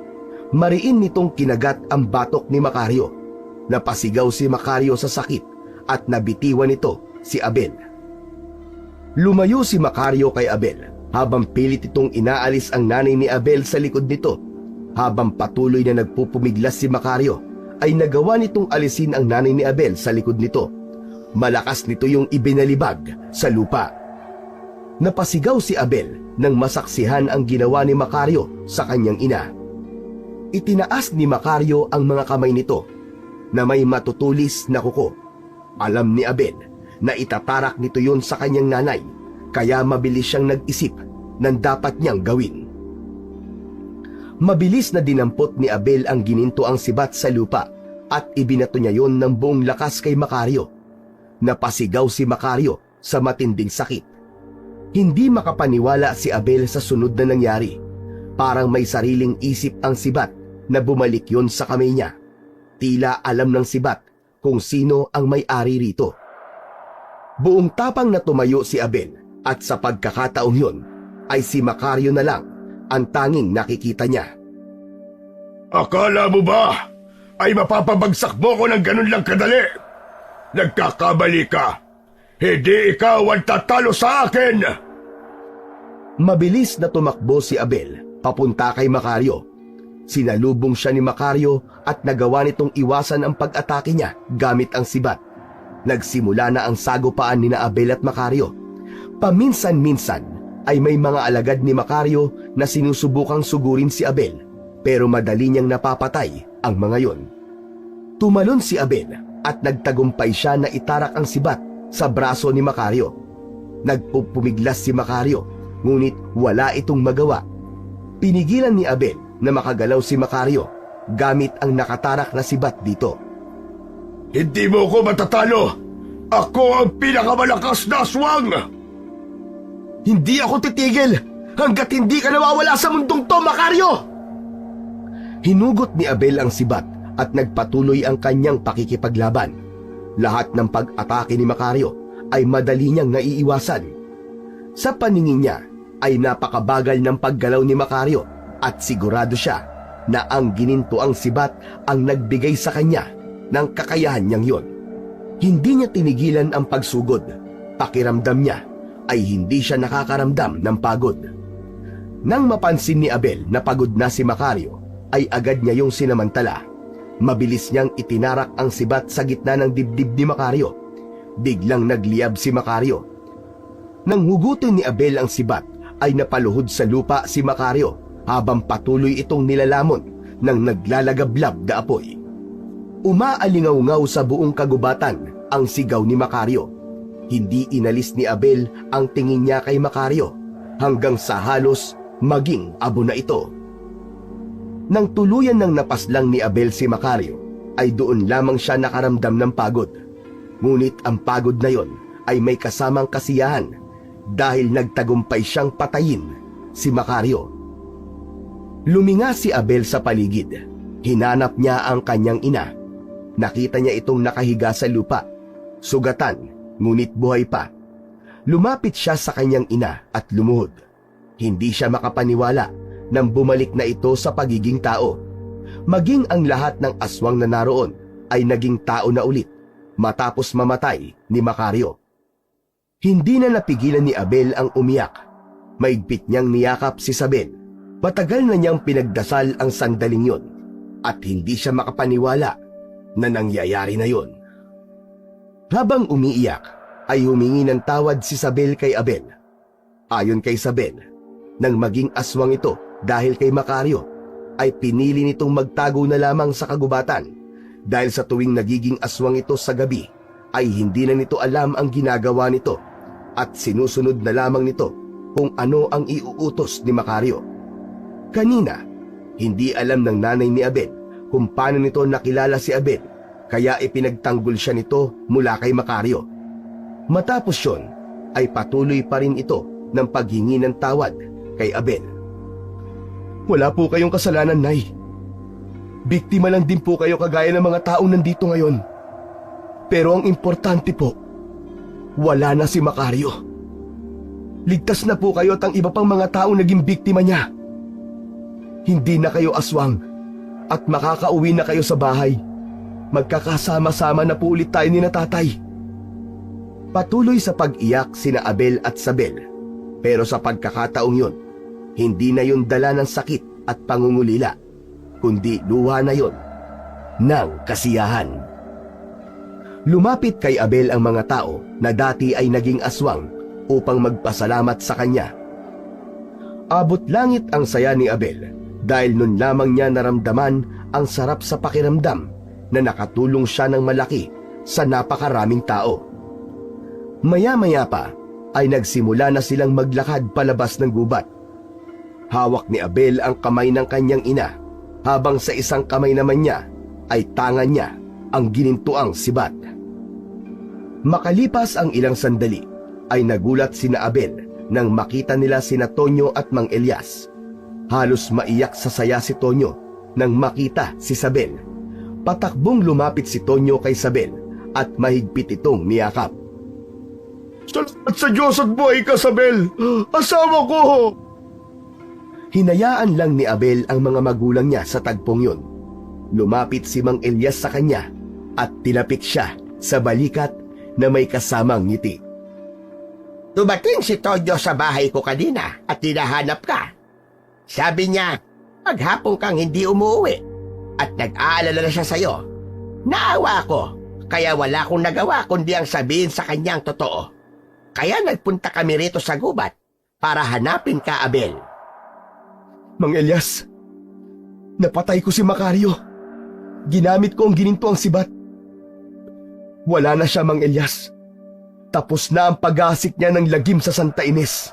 Mariin nitong kinagat ang batok ni Macario. Napasigaw si Macario sa sakit at nabitiwan nito si Abel. Lumayo si Macario kay Abel habang pilit itong inaalis ang nanay ni Abel sa likod nito. Habang patuloy na nagpupumiglas si Macario, ay nagawa nitong alisin ang nanay ni Abel sa likod nito. Malakas nito yung ibinalibag sa lupa. Napasigaw si Abel nang masaksihan ang ginawa ni Macario sa kanyang ina. Itinaas ni Macario ang mga kamay nito na may matutulis na kuko. Alam ni Abel na itatarak nito yon sa kanyang nanay, kaya mabilis siyang nag-isip ng dapat niyang gawin. Mabilis na dinampot ni Abel ang gininto ang sibat sa lupa at ibinato niya yon ng buong lakas kay Macario. Napasigaw si Macario sa matinding sakit. Hindi makapaniwala si Abel sa sunod na nangyari. Parang may sariling isip ang sibat na bumalik yon sa kamay niya. Tila alam ng sibat kung sino ang may-ari rito. Buong tapang na tumayo si Abel at sa pagkakataong yon ay si Macario na lang ang tanging nakikita niya. Akala mo ba ay mapapabagsak mo ko ng ganun lang kadali? Nagkakabali ka. Hindi ikaw ang tatalo sa akin. Mabilis na tumakbo si Abel papunta kay Macario. Sinalubong siya ni Macario at nagawa nitong iwasan ang pag-atake niya gamit ang sibat. Nagsimula na ang sagupaan ni Abel at Macario. Paminsan-minsan ay may mga alagad ni Macario na sinusubukang sugurin si Abel, pero madali niyang napapatay ang mga yon. Tumalon si Abel at nagtagumpay siya na itarak ang sibat sa braso ni Macario. Nagpupumiglas si Macario, ngunit wala itong magawa. Pinigilan ni Abel na makagalaw si Macario gamit ang nakatarak na sibat dito. Hindi mo ko matatalo. Ako ang pinakamalakas na aswang. Hindi ako titigil hanggat hindi ka nawawala sa mundong to, Macario! Hinugot ni Abel ang sibat at nagpatuloy ang kanyang pakikipaglaban. Lahat ng pag-atake ni Macario ay madali niyang naiiwasan. Sa paningin niya ay napakabagal ng paggalaw ni Macario at sigurado siya na ang gininto ang sibat ang nagbigay sa kanya ng kakayahan niyang yon. Hindi niya tinigilan ang pagsugod. Pakiramdam niya ay hindi siya nakakaramdam ng pagod. Nang mapansin ni Abel na pagod na si Macario, ay agad niya yung sinamantala. Mabilis niyang itinarak ang sibat sa gitna ng dibdib ni Macario. Biglang nagliyab si Macario. Nang hugutin ni Abel ang sibat, ay napaluhod sa lupa si Macario habang patuloy itong nilalamon ng naglalagablab na apoy. Umaalingaw-ngaw sa buong kagubatan ang sigaw ni Macario. Hindi inalis ni Abel ang tingin niya kay Macario hanggang sa halos maging abo na ito. Nang tuluyan ng napaslang ni Abel si Macario, ay doon lamang siya nakaramdam ng pagod. Ngunit ang pagod na yon ay may kasamang kasiyahan dahil nagtagumpay siyang patayin si Macario. Luminga si Abel sa paligid. Hinanap niya ang kanyang ina. Nakita niya itong nakahiga sa lupa, sugatan, ngunit buhay pa. Lumapit siya sa kanyang ina at lumuhod. Hindi siya makapaniwala nang bumalik na ito sa pagiging tao. Maging ang lahat ng aswang na naroon ay naging tao na ulit matapos mamatay ni Macario. Hindi na napigilan ni Abel ang umiyak. Maigpit niyang niyakap si Isabel. Matagal na niyang pinagdasal ang sandaling yon at hindi siya makapaniwala na nangyayari na yon. Habang umiiyak, ay humingi ng tawad si Isabel kay Abel. Ayon kay Isabel, nang maging aswang ito dahil kay Macario, ay pinili nitong magtago na lamang sa kagubatan dahil sa tuwing nagiging aswang ito sa gabi, ay hindi na nito alam ang ginagawa nito at sinusunod na lamang nito kung ano ang iuutos ni Macario. Kanina, hindi alam ng nanay ni Abel kung paano nito nakilala si Abel, kaya ipinagtanggol siya nito mula kay Macario. Matapos yun, ay patuloy pa rin ito ng paghingi ng tawad kay Abel. Wala po kayong kasalanan, Nay. Biktima lang din po kayo kagaya ng mga taong nandito ngayon. Pero ang importante po, wala na si Macario. Ligtas na po kayo at ang iba pang mga taong naging biktima niya. Hindi na kayo aswang at makakauwi na kayo sa bahay. Magkakasama-sama na po ulit tayo ni na tatay. Patuloy sa pag-iyak sina Abel at Isabel. Pero sa pagkakataong yun, hindi na yun dala ng sakit at pangungulila, kundi luha na yun ng kasiyahan. Lumapit kay Abel ang mga tao na dati ay naging aswang upang magpasalamat sa kanya. Abot langit ang saya ni Abel dahil nun lamang niya naramdaman ang sarap sa pakiramdam na nakatulong siya ng malaki sa napakaraming tao. Maya-maya pa ay nagsimula na silang maglakad palabas ng gubat. Hawak ni Abel ang kamay ng kanyang ina, habang sa isang kamay naman niya ay tangan niya ang ginintuang sibat. Makalipas ang ilang sandali, ay nagulat sina Abel nang makita nila sina Tonyo at Mang Elias. Halos maiyak sa saya si Tonyo nang makita si Isabel. Patakbong lumapit si Tonyo kay Isabel at mahigpit itong niyakap. Salamat sa Diyos at buhay ka, Isabel! Asawa ko! Hinayaan lang ni Abel ang mga magulang niya sa tagpong yun. Lumapit si Mang Elias sa kanya at tilapik siya sa balikat na may kasamang ngiti. Dumating si Tonyo sa bahay ko kanina at hinahanap ka. Sabi niya, maghapon kang hindi umuwi at nag-aalala na siya sa'yo. Naawa ko, kaya wala akong nagawa kundi ang sabihin sa kanyang totoo. Kaya nagpunta kami rito sa gubat para hanapin ka, Abel. Mang Elias, napatay ko si Macario. Ginamit ko ang ginintuang sibat. Wala na siya, Mang Elias. Tapos na ang pag-aasik niya ng lagim sa Santa Ines.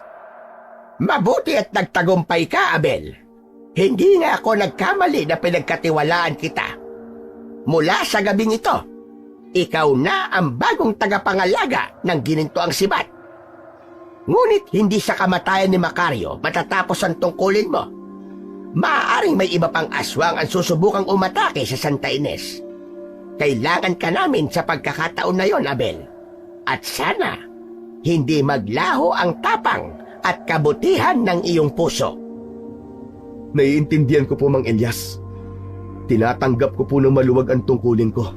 Mabuti at nagtagumpay ka, Abel. Hindi nga ako nagkamali na pinagkatiwalaan kita. Mula sa gabing ito, ikaw na ang bagong tagapangalaga ng ginintuang sibat. Ngunit hindi sa kamatayan ni Macario matatapos ang tungkulin mo. Maaaring may iba pang aswang ang susubukang umatake sa Santa Ines. Kailangan ka namin sa pagkakataon na yon, Abel. At sana, hindi maglaho ang tapang at kabutihan ng iyong puso. Naiintindihan ko po, Mang Elias. Tinatanggap ko po ng maluwag ang tungkulin ko.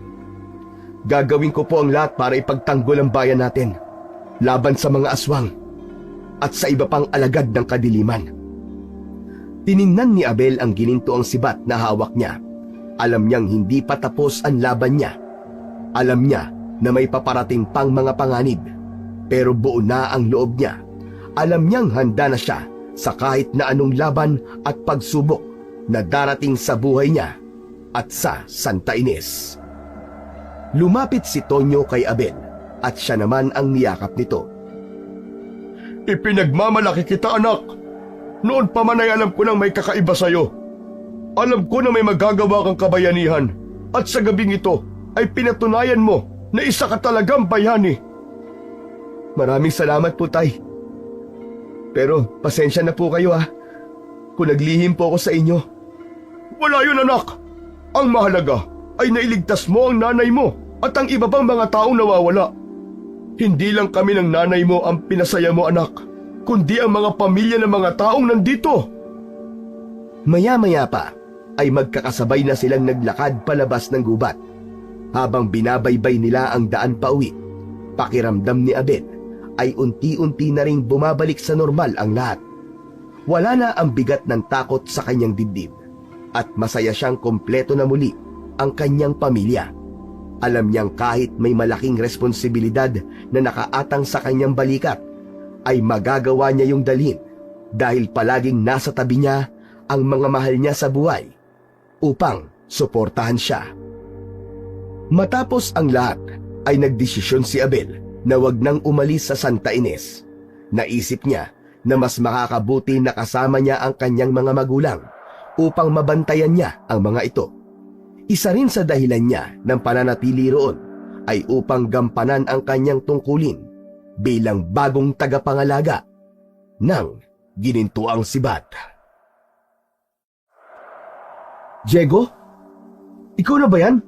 Gagawin ko po ang lahat para ipagtanggol ang bayan natin laban sa mga aswang at sa iba pang alagad ng kadiliman. Tiningnan ni Abel ang ginintuang sibat na hawak niya. Alam niyang hindi pa tapos ang laban niya. Alam niya na may paparating pang mga panganib, pero buo na ang loob niya alam niyang handa na siya sa kahit na anong laban at pagsubok na darating sa buhay niya at sa Santa Ines. Lumapit si Tonyo kay Abel at siya naman ang niyakap nito. Ipinagmamalaki kita, anak. Noon pa man ay alam ko nang may kakaiba sa'yo. Alam ko na may magagawa kang kabayanihan at sa gabing ito ay pinatunayan mo na isa ka talagang bayani. Maraming salamat po, Tay. Pero pasensya na po kayo kung naglihim po ako sa inyo. Wala yun, anak. Ang mahalaga ay nailigtas mo ang nanay mo at ang iba pang mga taong nawawala. Hindi lang kami ng nanay mo ang pinasaya mo, anak, kundi ang mga pamilya ng mga taong nandito. Maya-maya pa ay magkakasabay na silang naglakad palabas ng gubat. Habang binabaybay nila ang daan pauwi, pakiramdam ni Abel ay unti-unti na ring bumabalik sa normal ang lahat. Wala na ang bigat ng takot sa kanyang dibdib at masaya siyang kompleto na muli ang kanyang pamilya. Alam niyang kahit may malaking responsibilidad na nakaatang sa kanyang balikat, ay magagawa niya yung dalhin dahil palaging nasa tabi niya ang mga mahal niya sa buhay upang suportahan siya. Matapos ang lahat ay nagdesisyon si Abel na wag nang umalis sa Santa Ines. Naisip niya na mas makakabuti na kasama niya ang kanyang mga magulang upang mabantayan niya ang mga ito. Isa rin sa dahilan niya ng pananatili roon ay upang gampanan ang kanyang tungkulin bilang bagong tagapangalaga ng Ginintuang Sibat. Diego? Ikaw na ba yan?